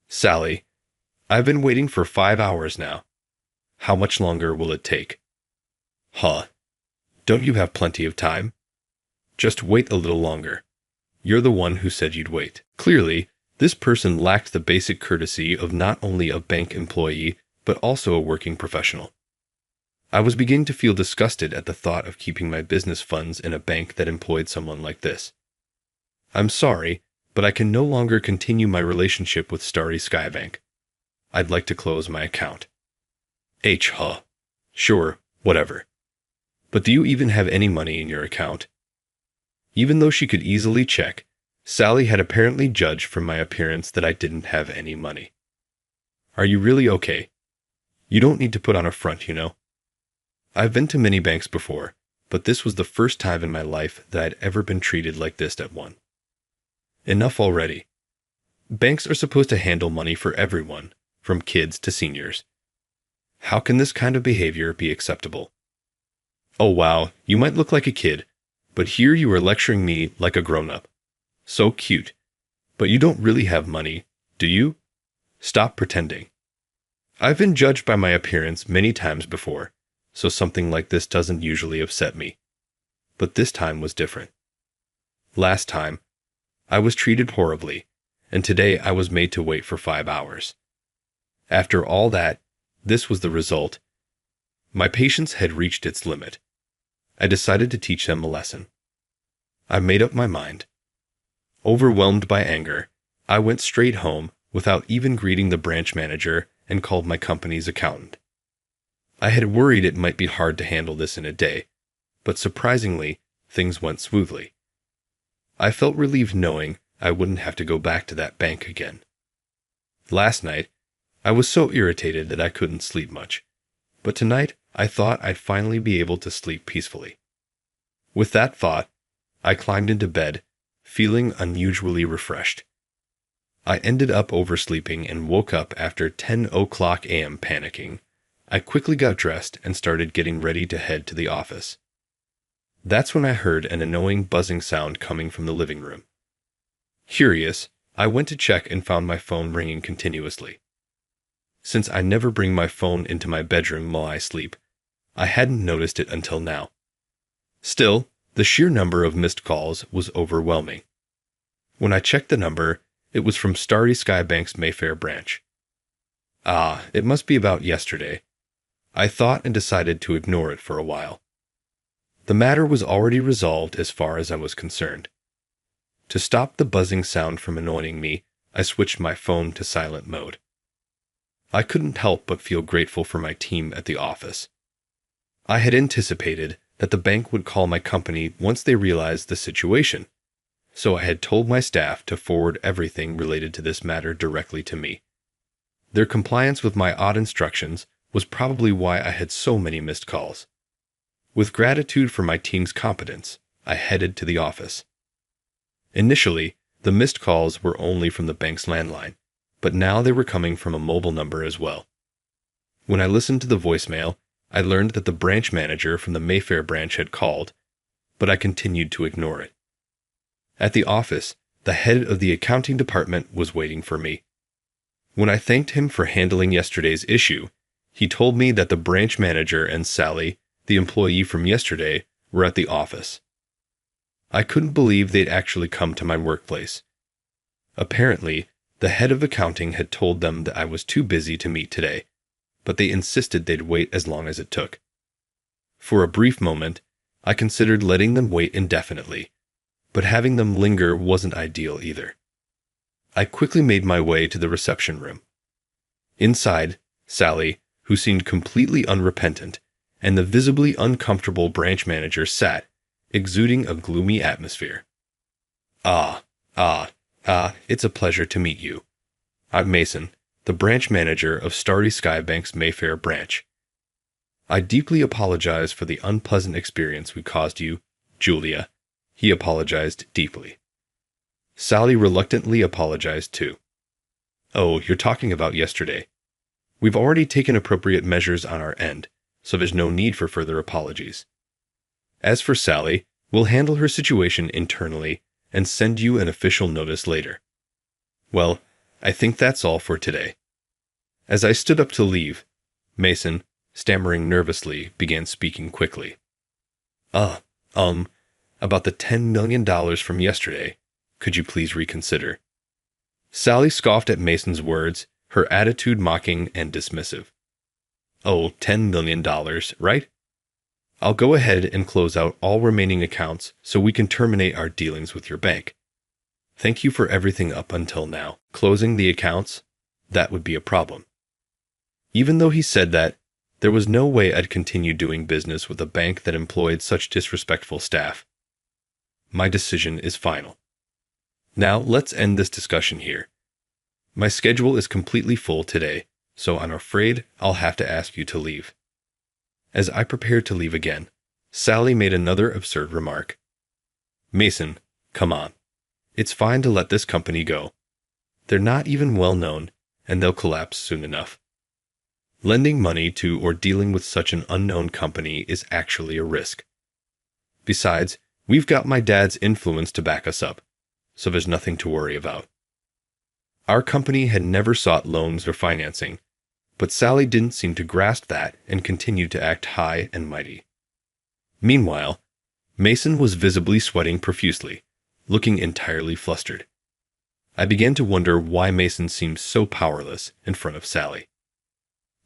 Speaker 1: "Sally, I've been waiting for 5 hours now. How much longer will it take?" "Huh? Don't you have plenty of time? Just wait a little longer. You're the one who said you'd wait." Clearly, this person lacked the basic courtesy of not only a bank employee, but also a working professional. I was beginning to feel disgusted at the thought of keeping my business funds in a bank that employed someone like this. "I'm sorry, but I can no longer continue my relationship with Starry Skybank. I'd like to close my account." Huh. Sure, whatever. But do you even have any money in your account? Even though she could easily check, Sally had apparently judged from my appearance that I didn't have any money. Are you really okay? You don't need to put on a front, you know. I've been to many banks before, but this was the first time in my life that I'd ever been treated like this at one. Enough already. Banks are supposed to handle money for everyone, from kids to seniors. How can this kind of behavior be acceptable? Oh wow, you might look like a kid, but here you are lecturing me like a grown-up. So cute. But you don't really have money, do you? Stop pretending. I've been judged by my appearance many times before, so something like this doesn't usually upset me. But this time was different. Last time, I was treated horribly, and today I was made to wait for 5 hours. After all that, this was the result. My patience had reached its limit. I decided to teach them a lesson. I made up my mind. Overwhelmed by anger, I went straight home without even greeting the branch manager and called my company's accountant. I had worried it might be hard to handle this in a day, but surprisingly, things went smoothly. I felt relieved knowing I wouldn't have to go back to that bank again. Last night, I was so irritated that I couldn't sleep much, but tonight I thought I'd finally be able to sleep peacefully. With that thought, I climbed into bed, feeling unusually refreshed. I ended up oversleeping and woke up after 10 o'clock a.m. panicking. I quickly got dressed and started getting ready to head to the office. That's when I heard an annoying buzzing sound coming from the living room. Curious, I went to check and found my phone ringing continuously. Since I never bring my phone into my bedroom while I sleep, I hadn't noticed it until now. Still, the sheer number of missed calls was overwhelming. When I checked the number, it was from Starry Sky Bank's Mayfair branch. Ah, it must be about yesterday. I thought and decided to ignore it for a while. The matter was already resolved as far as I was concerned. To stop the buzzing sound from annoying me, I switched my phone to silent mode. I couldn't help but feel grateful for my team at the office. I had anticipated that the bank would call my company once they realized the situation, so I had told my staff to forward everything related to this matter directly to me. Their compliance with my odd instructions was probably why I had so many missed calls. With gratitude for my team's competence, I headed to the office. Initially, the missed calls were only from the bank's landline, but now they were coming from a mobile number as well. When I listened to the voicemail, I learned that the branch manager from the Mayfair branch had called, but I continued to ignore it. At the office, the head of the accounting department was waiting for me. When I thanked him for handling yesterday's issue, he told me that the branch manager and Sally, the employee from yesterday, were at the office. I couldn't believe they'd actually come to my workplace. Apparently, the head of accounting had told them that I was too busy to meet today, but they insisted they'd wait as long as it took. For a brief moment, I considered letting them wait indefinitely, but having them linger wasn't ideal either. I quickly made my way to the reception room. Inside, Sally, who seemed completely unrepentant, and the visibly uncomfortable branch manager sat, exuding a gloomy atmosphere. It's a pleasure to meet you. I'm Mason, the branch manager of Starry Sky Bank's Mayfair branch. I deeply apologize for the unpleasant experience we caused you, Julia. He apologized deeply. Sally reluctantly apologized too. Oh, you're talking about yesterday. We've already taken appropriate measures on our end, so there's no need for further apologies. As for Sally, we'll handle her situation internally and send you an official notice later. Well, I think that's all for today. As I stood up to leave, Mason, stammering nervously, began speaking quickly. About the $10 million from yesterday, could you please reconsider? Sally scoffed at Mason's words, her attitude mocking and dismissive. Oh, $10 million, right? I'll go ahead and close out all remaining accounts so we can terminate our dealings with your bank. Thank you for everything up until now. Closing the accounts? That would be a problem. Even though he said that, there was no way I'd continue doing business with a bank that employed such disrespectful staff. My decision is final. Now, let's end this discussion here. My schedule is completely full today, so I'm afraid I'll have to ask you to leave. As I prepared to leave again, Sally made another absurd remark. Mason, come on. It's fine to let this company go. They're not even well known, and they'll collapse soon enough. Lending money to or dealing with such an unknown company is actually a risk. Besides, we've got my dad's influence to back us up, so there's nothing to worry about. Our company had never sought loans or financing, but Sally didn't seem to grasp that and continued to act high and mighty. Meanwhile, Mason was visibly sweating profusely, looking entirely flustered. I began to wonder why Mason seemed so powerless in front of Sally.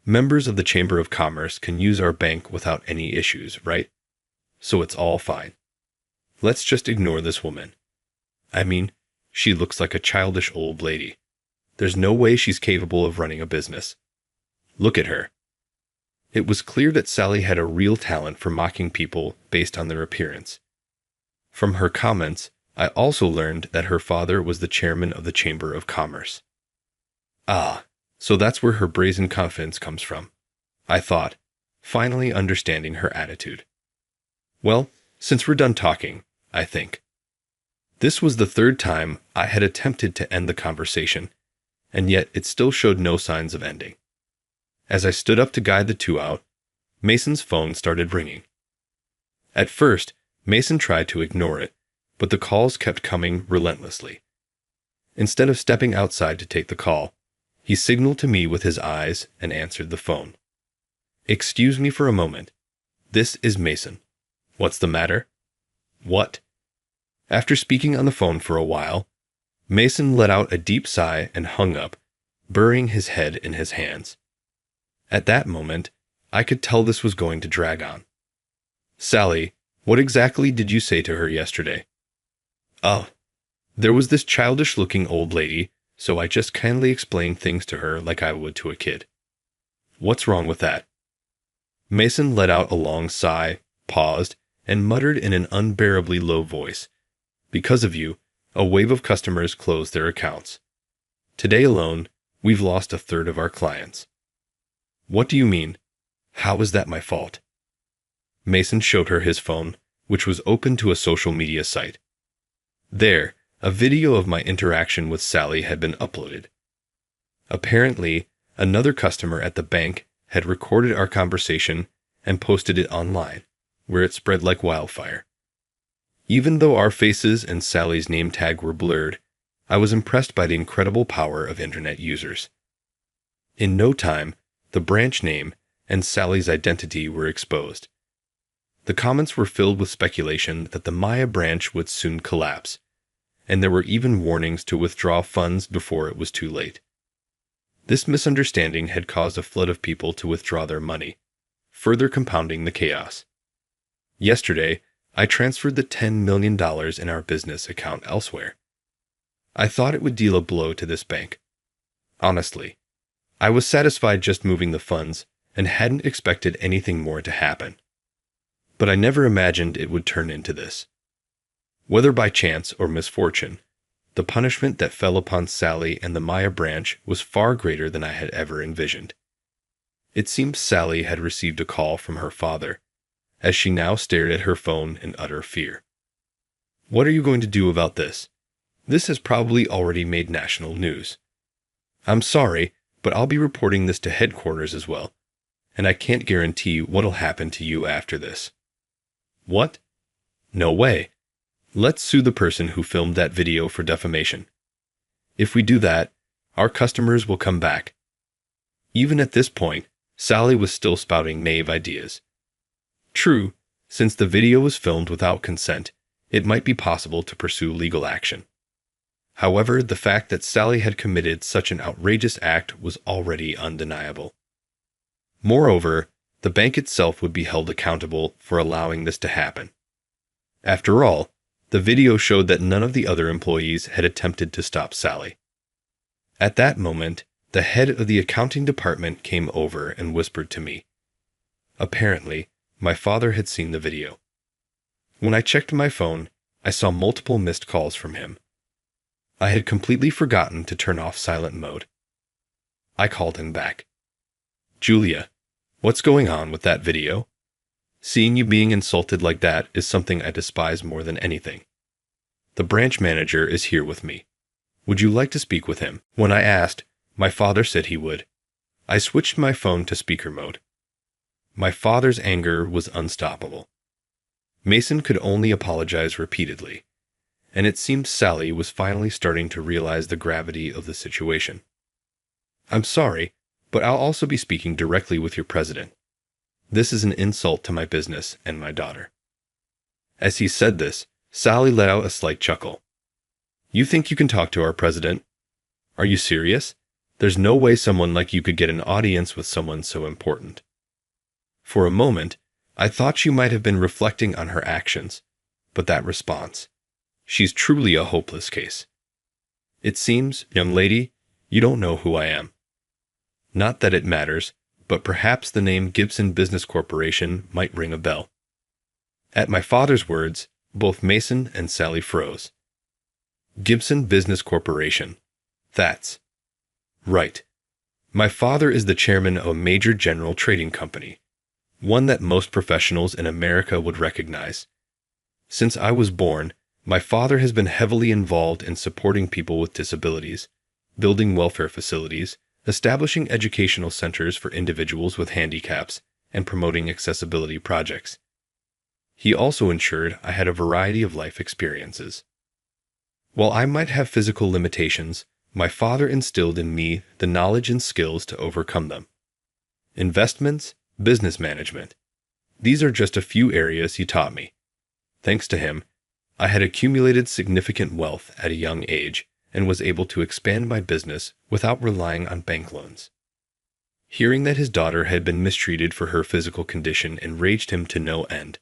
Speaker 1: Members of the Chamber of Commerce can use our bank without any issues, right? So it's all fine. Let's just ignore this woman. I mean, she looks like a childish old lady. There's no way she's capable of running a business. Look at her. It was clear that Sally had a real talent for mocking people based on their appearance. From her comments, I also learned that her father was the chairman of the Chamber of Commerce. Ah, so that's where her brazen confidence comes from, I thought, finally understanding her attitude. Well, since we're done talking, I think. This was the third time I had attempted to end the conversation, and yet it still showed no signs of ending. As I stood up to guide the two out, Mason's phone started ringing. At first, Mason tried to ignore it, but the calls kept coming relentlessly. Instead of stepping outside to take the call, he signaled to me with his eyes and answered the phone. Excuse me for a moment. This is Mason. What's the matter? What? After speaking on the phone for a while, Mason let out a deep sigh and hung up, burying his head in his hands. At that moment, I could tell this was going to drag on. Sally, what exactly did you say to her yesterday? Oh, there was this childish-looking old lady, so I just kindly explained things to her like I would to a kid. What's wrong with that? Mason let out a long sigh, paused, and muttered in an unbearably low voice. Because of you, a wave of customers closed their accounts. Today alone, we've lost a third of our clients. What do you mean? How is that my fault? Mason showed her his phone, which was open to a social media site. There, a video of my interaction with Sally had been uploaded. Apparently, another customer at the bank had recorded our conversation and posted it online, where it spread like wildfire. Even though our faces and Sally's name tag were blurred, I was impressed by the incredible power of internet users. In no time, the branch name and Sally's identity were exposed. The comments were filled with speculation that the Maya branch would soon collapse, and there were even warnings to withdraw funds before it was too late. This misunderstanding had caused a flood of people to withdraw their money, further compounding the chaos. Yesterday, I transferred the $10 million in our business account elsewhere. I thought it would deal a blow to this bank. Honestly, I was satisfied just moving the funds and hadn't expected anything more to happen. But I never imagined it would turn into this. Whether by chance or misfortune, the punishment that fell upon Sally and the Maya branch was far greater than I had ever envisioned. It seemed Sally had received a call from her father, as she now stared at her phone in utter fear. What are you going to do about this? This has probably already made national news. I'm sorry, but I'll be reporting this to headquarters as well, and I can't guarantee what'll happen to you after this. What? No way. Let's sue the person who filmed that video for defamation. If we do that, our customers will come back. Even at this point, Sally was still spouting naive ideas. True, since the video was filmed without consent, it might be possible to pursue legal action. However, the fact that Sally had committed such an outrageous act was already undeniable. Moreover, the bank itself would be held accountable for allowing this to happen. After all, the video showed that none of the other employees had attempted to stop Sally. At that moment, the head of the accounting department came over and whispered to me. Apparently, my father had seen the video. When I checked my phone, I saw multiple missed calls from him. I had completely forgotten to turn off silent mode. I called him back. Julia, what's going on with that video? Seeing you being insulted like that is something I despise more than anything. The branch manager is here with me. Would you like to speak with him? When I asked, my father said he would. I switched my phone to speaker mode. My father's anger was unstoppable. Mason could only apologize repeatedly, and it seemed Sally was finally starting to realize the gravity of the situation. I'm sorry, but I'll also be speaking directly with your president. This is an insult to my business and my daughter. As he said this, Sally let out a slight chuckle. You think you can talk to our president? Are you serious? There's no way someone like you could get an audience with someone so important. For a moment, I thought she might have been reflecting on her actions, but that response, she's truly a hopeless case. It seems, young lady, you don't know who I am. Not that it matters, but perhaps the name Gibson Business Corporation might ring a bell. At my father's words, both Mason and Sally froze. Gibson Business Corporation. That's right. My father is the chairman of a major general trading company, one that most professionals in America would recognize. Since I was born, my father has been heavily involved in supporting people with disabilities, building welfare facilities, establishing educational centers for individuals with handicaps, and promoting accessibility projects. He also ensured I had a variety of life experiences. While I might have physical limitations, my father instilled in me the knowledge and skills to overcome them. Investments, business management. These are just a few areas he taught me. Thanks to him, I had accumulated significant wealth at a young age and was able to expand my business without relying on bank loans. Hearing that his daughter had been mistreated for her physical condition enraged him to no end.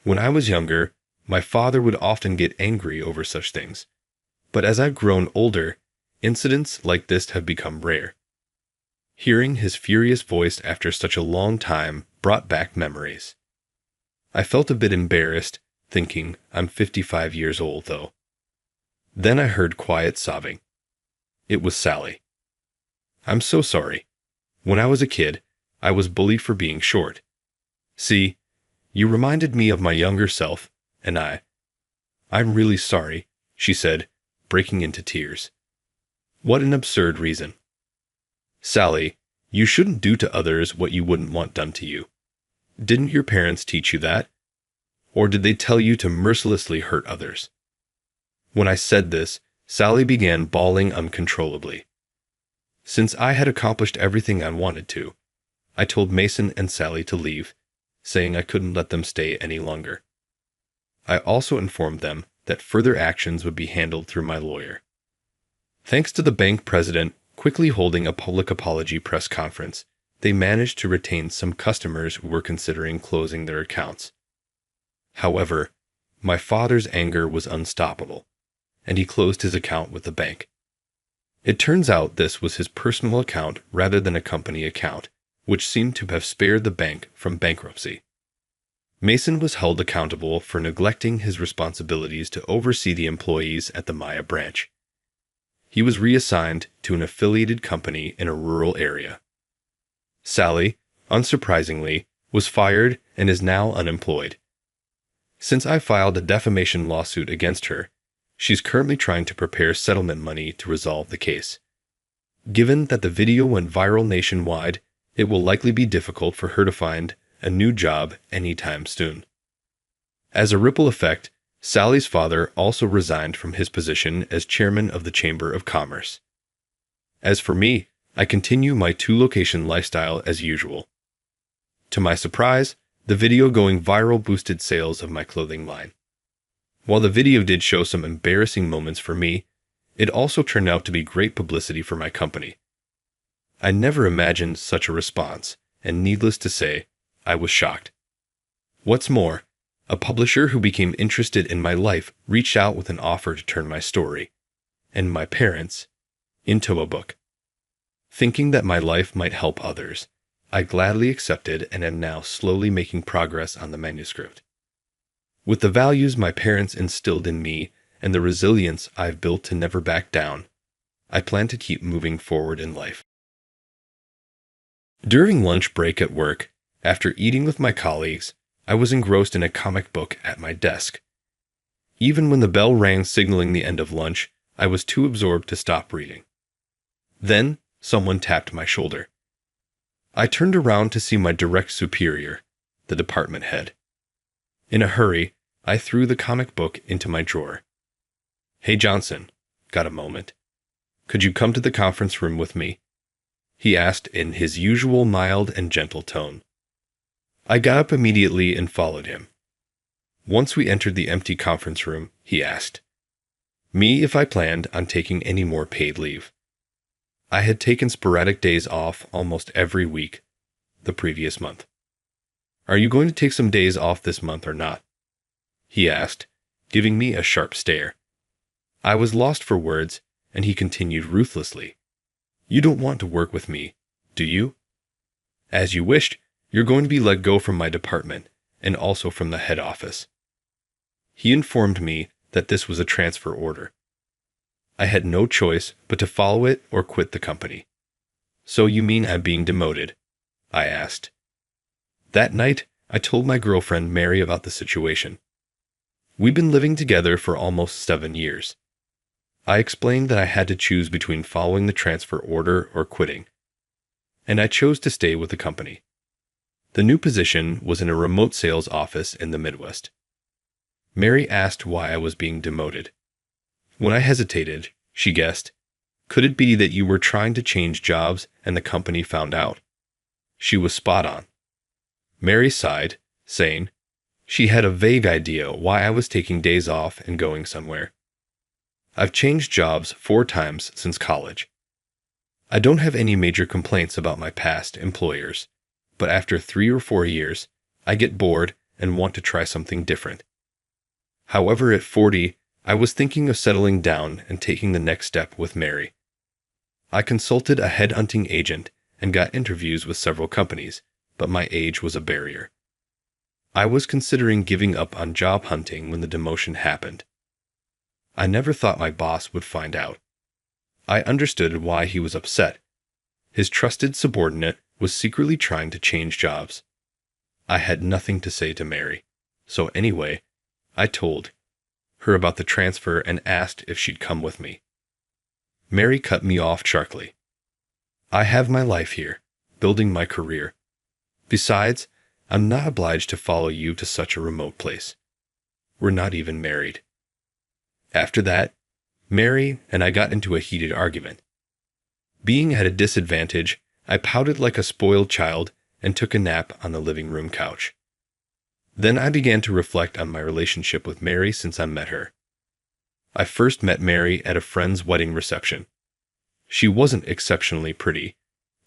Speaker 1: When I was younger, my father would often get angry over such things, but as I've grown older, incidents like this have become rare. Hearing his furious voice after such a long time brought back memories. I felt a bit embarrassed, thinking I'm 55 years old, though. Then I heard quiet sobbing. It was Sally. I'm so sorry. When I was a kid, I was bullied for being short. See, you reminded me of my younger self, and I'm really sorry, she said, breaking into tears. What an absurd reason. Sally, you shouldn't do to others what you wouldn't want done to you. Didn't your parents teach you that? Or did they tell you to mercilessly hurt others? When I said this, Sally began bawling uncontrollably. Since I had accomplished everything I wanted to, I told Mason and Sally to leave, saying I couldn't let them stay any longer. I also informed them that further actions would be handled through my lawyer. Thanks to the bank president quickly holding a public apology press conference, they managed to retain some customers who were considering closing their accounts. However, my father's anger was unstoppable, and he closed his account with the bank. It turns out this was his personal account rather than a company account, which seemed to have spared the bank from bankruptcy. Mason was held accountable for neglecting his responsibilities to oversee the employees at the Maya branch. He was reassigned to an affiliated company in a rural area. Sally, unsurprisingly, was fired and is now unemployed. Since I filed a defamation lawsuit against her, she's currently trying to prepare settlement money to resolve the case. Given that the video went viral nationwide, it will likely be difficult for her to find a new job anytime soon. As a ripple effect, Sally's father also resigned from his position as chairman of the Chamber of Commerce. As for me, I continue my two-location lifestyle as usual. To my surprise, the video going viral boosted sales of my clothing line. While the video did show some embarrassing moments for me, it also turned out to be great publicity for my company. I never imagined such a response, and needless to say, I was shocked. What's more, a publisher who became interested in my life reached out with an offer to turn my story, and my parents, into a book. Thinking that my life might help others, I gladly accepted and am now slowly making progress on the manuscript. With the values my parents instilled in me and the resilience I've built to never back down, I plan to keep moving forward in life. During lunch break at work, after eating with my colleagues, I was engrossed in a comic book at my desk. Even when the bell rang signaling the end of lunch, I was too absorbed to stop reading. Then, someone tapped my shoulder. I turned around to see my direct superior, the department head. In a hurry, I threw the comic book into my drawer. "Hey Johnson, got a moment? Could you come to the conference room with me?" he asked in his usual mild and gentle tone. I got up immediately and followed him. Once we entered the empty conference room, he asked me if I planned on taking any more paid leave. I had taken sporadic days off almost every week the previous month. "Are you going to take some days off this month or not?" he asked, giving me a sharp stare. I was lost for words, and he continued ruthlessly. "You don't want to work with me, do you? As you wished, you're going to be let go from my department, and also from the head office." He informed me that this was a transfer order. I had no choice but to follow it or quit the company. "So you mean I'm being demoted?" I asked. That night, I told my girlfriend Mary about the situation. We'd been living together for almost 7 years. I explained that I had to choose between following the transfer order or quitting, and I chose to stay with the company. The new position was in a remote sales office in the Midwest. Mary asked why I was being demoted. When I hesitated, she guessed, "Could it be that you were trying to change jobs and the company found out?" She was spot on. Mary sighed, saying she had a vague idea why I was taking days off and going somewhere. "I've changed jobs 4 times since college. I don't have any major complaints about my past employers, but after 3 or 4 years, I get bored and want to try something different. However, at 40, I was thinking of settling down and taking the next step with Mary. I consulted a headhunting agent and got interviews with several companies, but my age was a barrier. I was considering giving up on job hunting when the demotion happened. I never thought my boss would find out. I understood why he was upset. His trusted subordinate was secretly trying to change jobs. I had nothing to say to Mary, so anyway, I told her about the transfer and asked if she'd come with me. Mary cut me off sharply. "I have my life here, building my career. Besides, I'm not obliged to follow you to such a remote place. We're not even married." After that, Mary and I got into a heated argument. Being at a disadvantage, I pouted like a spoiled child and took a nap on the living room couch. Then I began to reflect on my relationship with Mary since I met her. I first met Mary at a friend's wedding reception. She wasn't exceptionally pretty,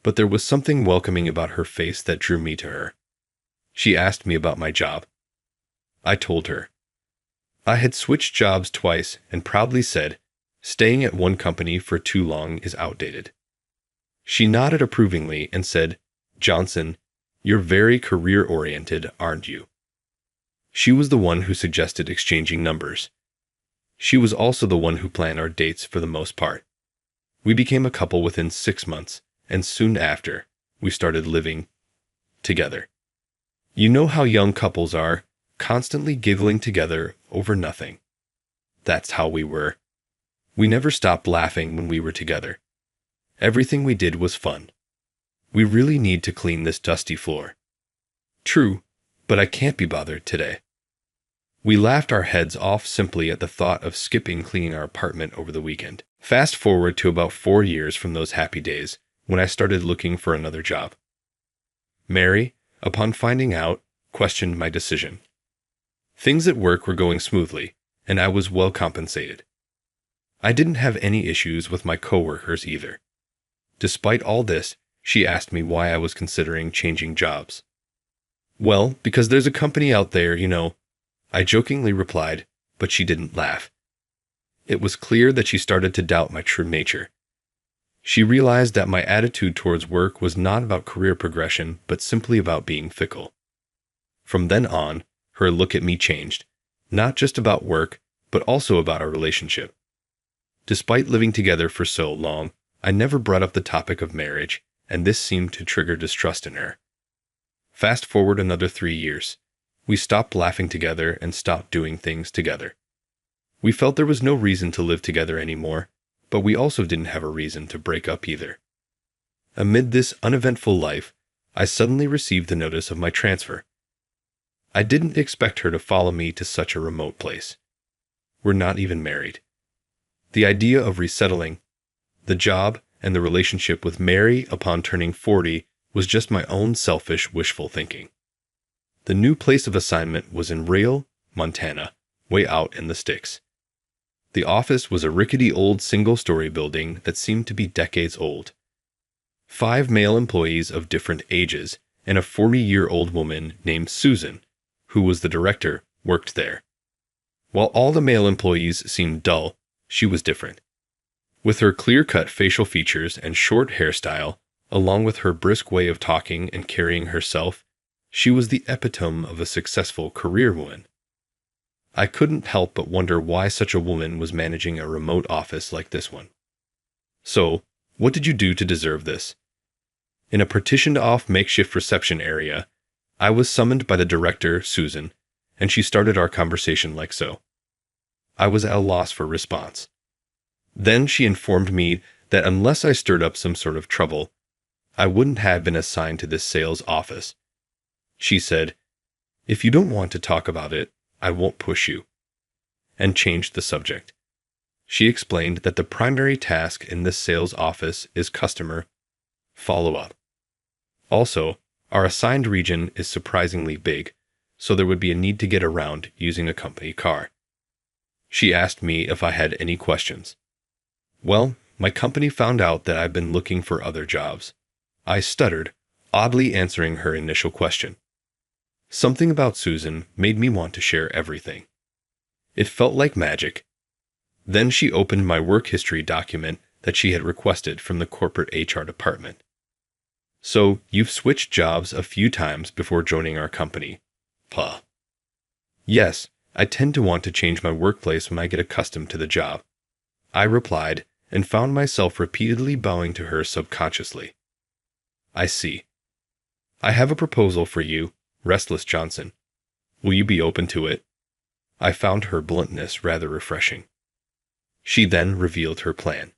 Speaker 1: but there was something welcoming about her face that drew me to her. She asked me about my job. I told her. I had switched jobs twice and proudly said, "Staying at one company for too long is outdated." She nodded approvingly and said, "Johnson, you're very career-oriented, aren't you?" She was the one who suggested exchanging numbers. She was also the one who planned our dates for the most part. We became a couple within 6 months, and soon after, we started living together. You know how young couples are, constantly giggling together over nothing. That's how we were. We never stopped laughing when we were together. Everything we did was fun. "We really need to clean this dusty floor." "True, but I can't be bothered today." We laughed our heads off simply at the thought of skipping cleaning our apartment over the weekend. Fast forward to about 4 years from those happy days, when I started looking for another job. Mary, upon finding out, questioned my decision. Things at work were going smoothly, and I was well compensated. I didn't have any issues with my coworkers either. Despite all this, she asked me why I was considering changing jobs. "Well, because there's a company out there, you know," I jokingly replied, but she didn't laugh. It was clear that she started to doubt my true nature. She realized that my attitude towards work was not about career progression, but simply about being fickle. From then on, her look at me changed, not just about work, but also about our relationship. Despite living together for so long, I never brought up the topic of marriage, and this seemed to trigger distrust in her. Fast forward another 3 years. We stopped laughing together and stopped doing things together. We felt there was no reason to live together anymore, but we also didn't have a reason to break up either. Amid this uneventful life, I suddenly received the notice of my transfer. I didn't expect her to follow me to such a remote place. We're not even married. The idea of resettling, the job, and the relationship with Mary upon turning 40 was just my own selfish, wishful thinking. The new place of assignment was in Rayl, Montana, way out in the sticks. The office was a rickety old single-story building that seemed to be decades old. 5 male employees of different ages and a 40-year-old woman named Susan, who was the director, worked there. While all the male employees seemed dull, she was different. With her clear-cut facial features and short hairstyle, along with her brisk way of talking and carrying herself, she was the epitome of a successful career woman. I couldn't help but wonder why such a woman was managing a remote office like this one. So, what did you do to deserve this? In a partitioned-off makeshift reception area, I was summoned by the director, Susan, and she started our conversation like so. I was at a loss for response. Then she informed me that unless I stirred up some sort of trouble, I wouldn't have been assigned to this sales office. She said, "If you don't want to talk about it, I won't push you," and changed the subject. She explained that the primary task in this sales office is customer follow-up. Also, our assigned region is surprisingly big, so there would be a need to get around using a company car. She asked me if I had any questions. Well, my company found out that I've been looking for other jobs. I stuttered, oddly answering her initial question. Something about Susan made me want to share everything. It felt like magic. Then she opened my work history document that she had requested from the corporate HR department. "So, you've switched jobs a few times before joining our company." Puh. "Yes, I tend to want to change my workplace when I get accustomed to the job," I replied, and found myself repeatedly bowing to her subconsciously. "I see. I have a proposal for you, Restless Johnson. Will you be open to it?" I found her bluntness rather refreshing. She then revealed her plan.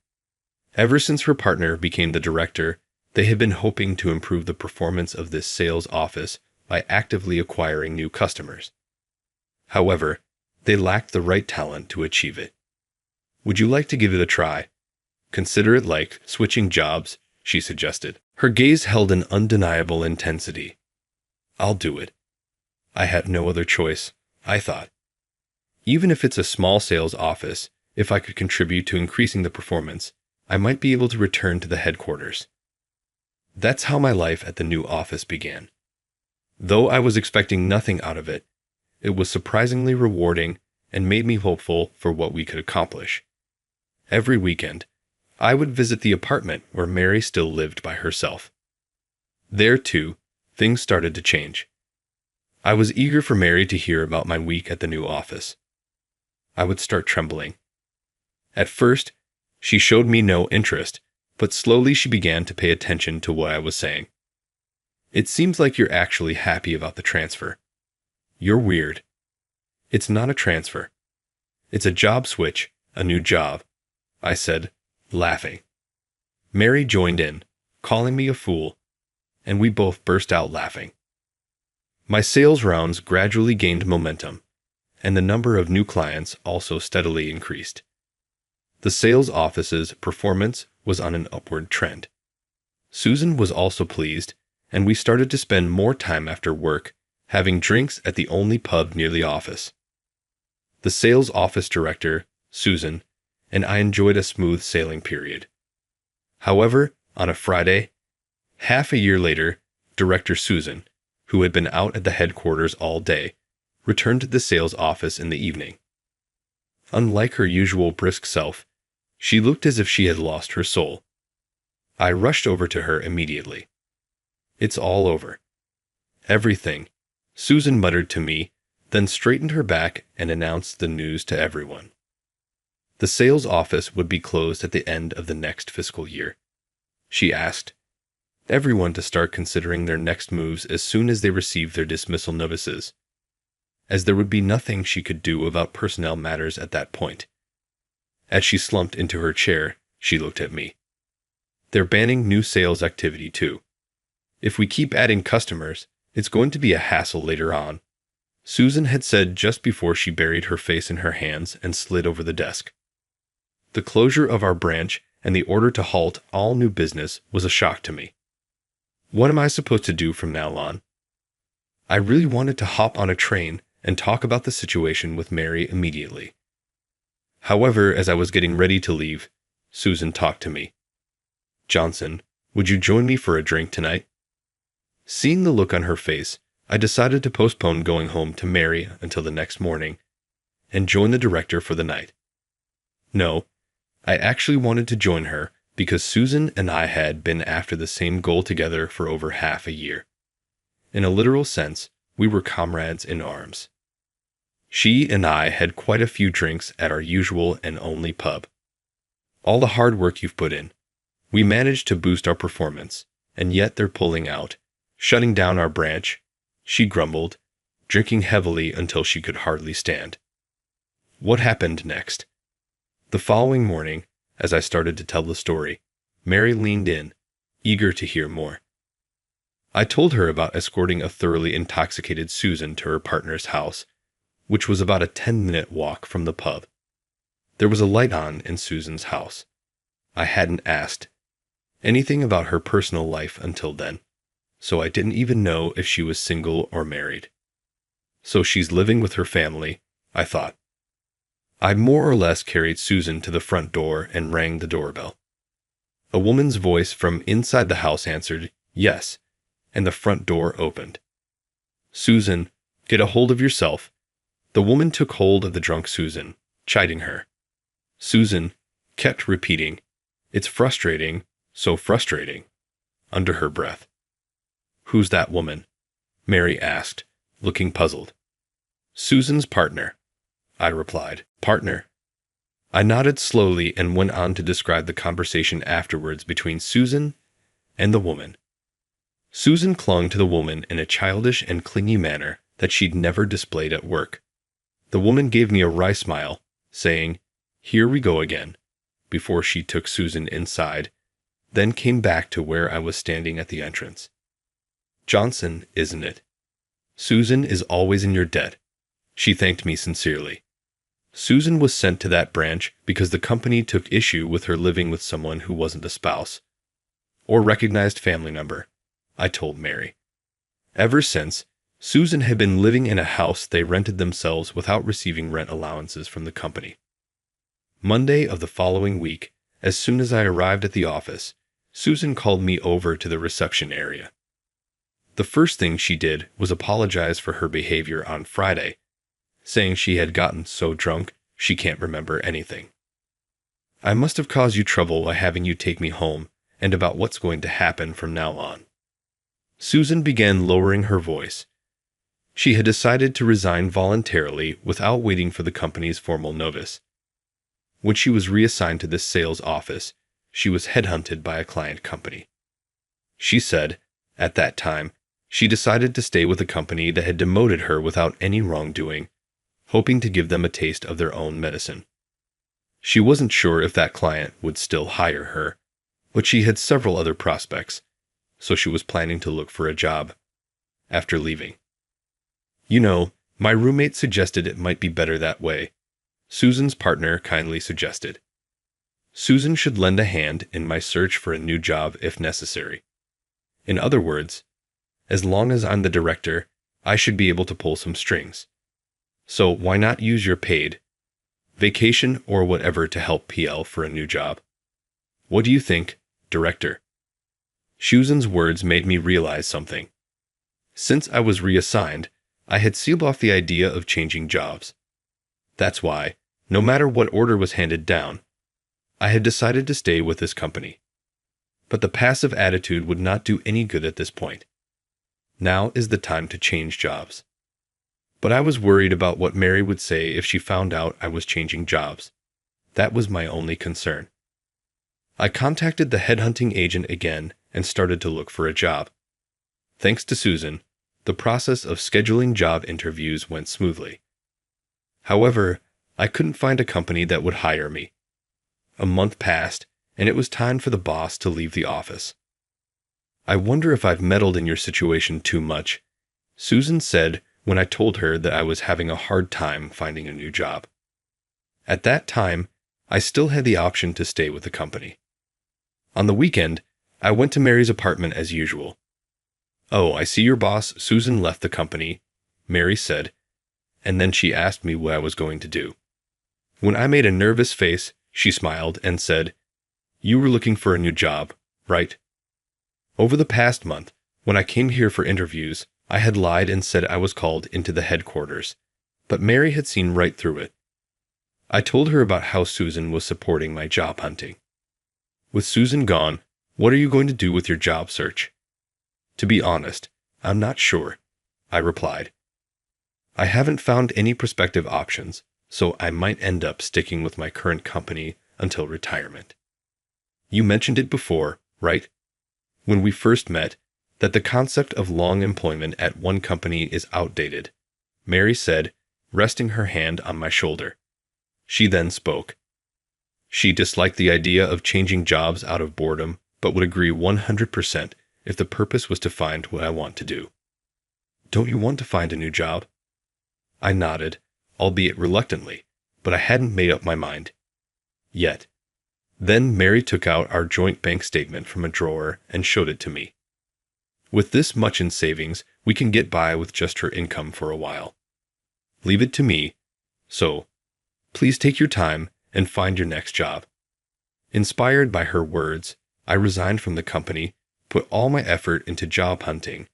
Speaker 1: Ever since her partner became the director, they had been hoping to improve the performance of this sales office by actively acquiring new customers. However, they lacked the right talent to achieve it. "Would you like to give it a try? Consider it like switching jobs," she suggested. Her gaze held an undeniable intensity. "I'll do it. I have no other choice," I thought. Even if it's a small sales office, if I could contribute to increasing the performance, I might be able to return to the headquarters. That's how my life at the new office began. Though I was expecting nothing out of it, it was surprisingly rewarding and made me hopeful for what we could accomplish. Every weekend, I would visit the apartment where Mary still lived by herself. There, too, things started to change. I was eager for Mary to hear about my week at the new office. I would start trembling. At first, she showed me no interest, but slowly she began to pay attention to what I was saying. "It seems like you're actually happy about the transfer. You're weird." "It's not a transfer. It's a job switch, a new job," I said, laughing. Mary joined in, calling me a fool, and we both burst out laughing. My sales rounds gradually gained momentum, and the number of new clients also steadily increased. The sales office's performance was on an upward trend. Susan was also pleased, and we started to spend more time after work, having drinks at the only pub near the office. The sales office director, Susan, and I enjoyed a smooth sailing period. However, on a Friday, half a year later, Director Susan, who had been out at the headquarters all day, returned to the sales office in the evening. Unlike her usual brisk self, she looked as if she had lost her soul. I rushed over to her immediately. "It's all over." "Everything," Susan muttered to me, then straightened her back and announced the news to everyone. The sales office would be closed at the end of the next fiscal year. She asked everyone to start considering their next moves as soon as they received their dismissal notices, as there would be nothing she could do about personnel matters at that point. As she slumped into her chair, she looked at me. They're banning new sales activity too. If we keep adding customers, it's going to be a hassle later on, Susan had said just before she buried her face in her hands and slid over the desk. The closure of our branch and the order to halt all new business was a shock to me. What am I supposed to do from now on? I really wanted to hop on a train and talk about the situation with Mary immediately. However, as I was getting ready to leave, Susan talked to me. "Johnson, would you join me for a drink tonight?" Seeing the look on her face, I decided to postpone going home to Mary until the next morning and join the director for the night. No, I actually wanted to join her because Susan and I had been after the same goal together for over half a year. In a literal sense, we were comrades in arms. She and I had quite a few drinks at our usual and only pub. All the hard work you've put in. We managed to boost our performance, and yet they're pulling out, shutting down our branch, she grumbled, drinking heavily until she could hardly stand. What happened next? The following morning, as I started to tell the story, Mary leaned in, eager to hear more. I told her about escorting a thoroughly intoxicated Susan to her partner's house, which was about a 10-minute walk from the pub. There was a light on in Susan's house. I hadn't asked anything about her personal life until then, so I didn't even know if she was single or married. So she's living with her family, I thought. I more or less carried Susan to the front door and rang the doorbell. A woman's voice from inside the house answered, "Yes," and the front door opened. "Susan, get a hold of yourself." The woman took hold of the drunk Susan, chiding her. Susan kept repeating, "It's frustrating, so frustrating," under her breath. "Who's that woman?" Mary asked, looking puzzled. "Susan's partner," I replied. "Partner?" I nodded slowly and went on to describe the conversation afterwards between Susan and the woman. Susan clung to the woman in a childish and clingy manner that she'd never displayed at work. The woman gave me a wry smile, saying, "Here we go again," before she took Susan inside, then came back to where I was standing at the entrance. "Johnson, isn't it? Susan is always in your debt." She thanked me sincerely. Susan was sent to that branch because the company took issue with her living with someone who wasn't a spouse or recognized family member, I told Mary. Ever since, Susan had been living in a house they rented themselves without receiving rent allowances from the company. Monday of the following week, as soon as I arrived at the office, Susan called me over to the reception area. The first thing she did was apologize for her behavior on Friday, saying she had gotten so drunk she can't remember anything. "I must have caused you trouble by having you take me home, and about what's going to happen from now on." Susan began lowering her voice. She had decided to resign voluntarily without waiting for the company's formal notice. When she was reassigned to this sales office, she was headhunted by a client company. She said, at that time, she decided to stay with a company that had demoted her without any wrongdoing, hoping to give them a taste of their own medicine. She wasn't sure if that client would still hire her, but she had several other prospects, so she was planning to look for a job after leaving. "You know, my roommate suggested it might be better that way," Susan's partner kindly suggested. "Susan should lend a hand in my search for a new job if necessary. In other words, as long as I'm the director, I should be able to pull some strings. So why not use your paid vacation or whatever to help PL for a new job? What do you think, director?" Susan's words made me realize something. Since I was reassigned, I had sealed off the idea of changing jobs. That's why, no matter what order was handed down, I had decided to stay with this company. But the passive attitude would not do any good at this point. Now is the time to change jobs. But I was worried about what Mary would say if she found out I was changing jobs. That was my only concern. I contacted the headhunting agent again and started to look for a job. Thanks to Susan, the process of scheduling job interviews went smoothly. However, I couldn't find a company that would hire me. A month passed, and it was time for the boss to leave the office. "I wonder if I've meddled in your situation too much," Susan said when I told her that I was having a hard time finding a new job. At that time, I still had the option to stay with the company. On the weekend, I went to Mary's apartment as usual. "Oh, I see your boss, Susan, left the company," Mary said, and then she asked me what I was going to do. When I made a nervous face, she smiled and said, "You were looking for a new job, right?" Over the past month, when I came here for interviews, I had lied and said I was called into the headquarters, but Mary had seen right through it. I told her about how Susan was supporting my job hunting. "With Susan gone, what are you going to do with your job search?" "To be honest, I'm not sure," I replied. "I haven't found any prospective options, so I might end up sticking with my current company until retirement." "You mentioned it before, right? When we first met, that the concept of long employment at one company is outdated," Mary said, resting her hand on my shoulder. She then spoke. She disliked the idea of changing jobs out of boredom, but would agree 100% if the purpose was to find what I want to do. "Don't you want to find a new job?" I nodded, albeit reluctantly, but I hadn't made up my mind yet. Then Mary took out our joint bank statement from a drawer and showed it to me. "With this much in savings, we can get by with just her income for a while. Leave it to me, so please take your time and find your next job." Inspired by her words, I resigned from the company, put all my effort into job hunting,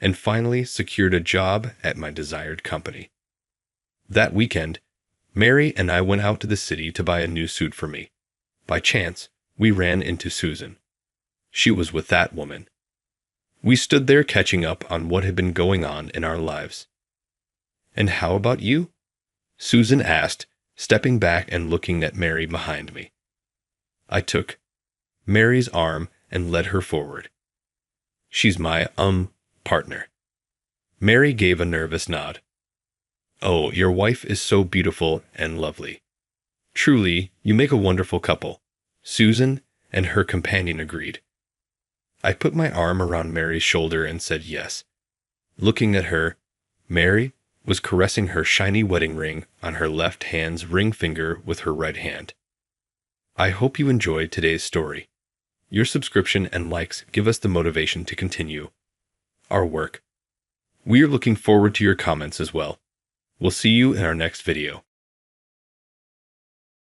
Speaker 1: and finally secured a job at my desired company. That weekend, Mary and I went out to the city to buy a new suit for me. By chance, we ran into Susan. She was with that woman. We stood there catching up on what had been going on in our lives. "And how about you?" Susan asked, stepping back and looking at Mary behind me. I took Mary's arm and led her forward. "She's my, partner." Mary gave a nervous nod. "Oh, your wife is so beautiful and lovely. Truly, you make a wonderful couple," Susan and her companion agreed. I put my arm around Mary's shoulder and said yes. Looking at her, Mary was caressing her shiny wedding ring on her left hand's ring finger with her right hand. I hope you enjoyed today's story. Your subscription and likes give us the motivation to continue our work. We are looking forward to your comments as well. We'll see you in our next video.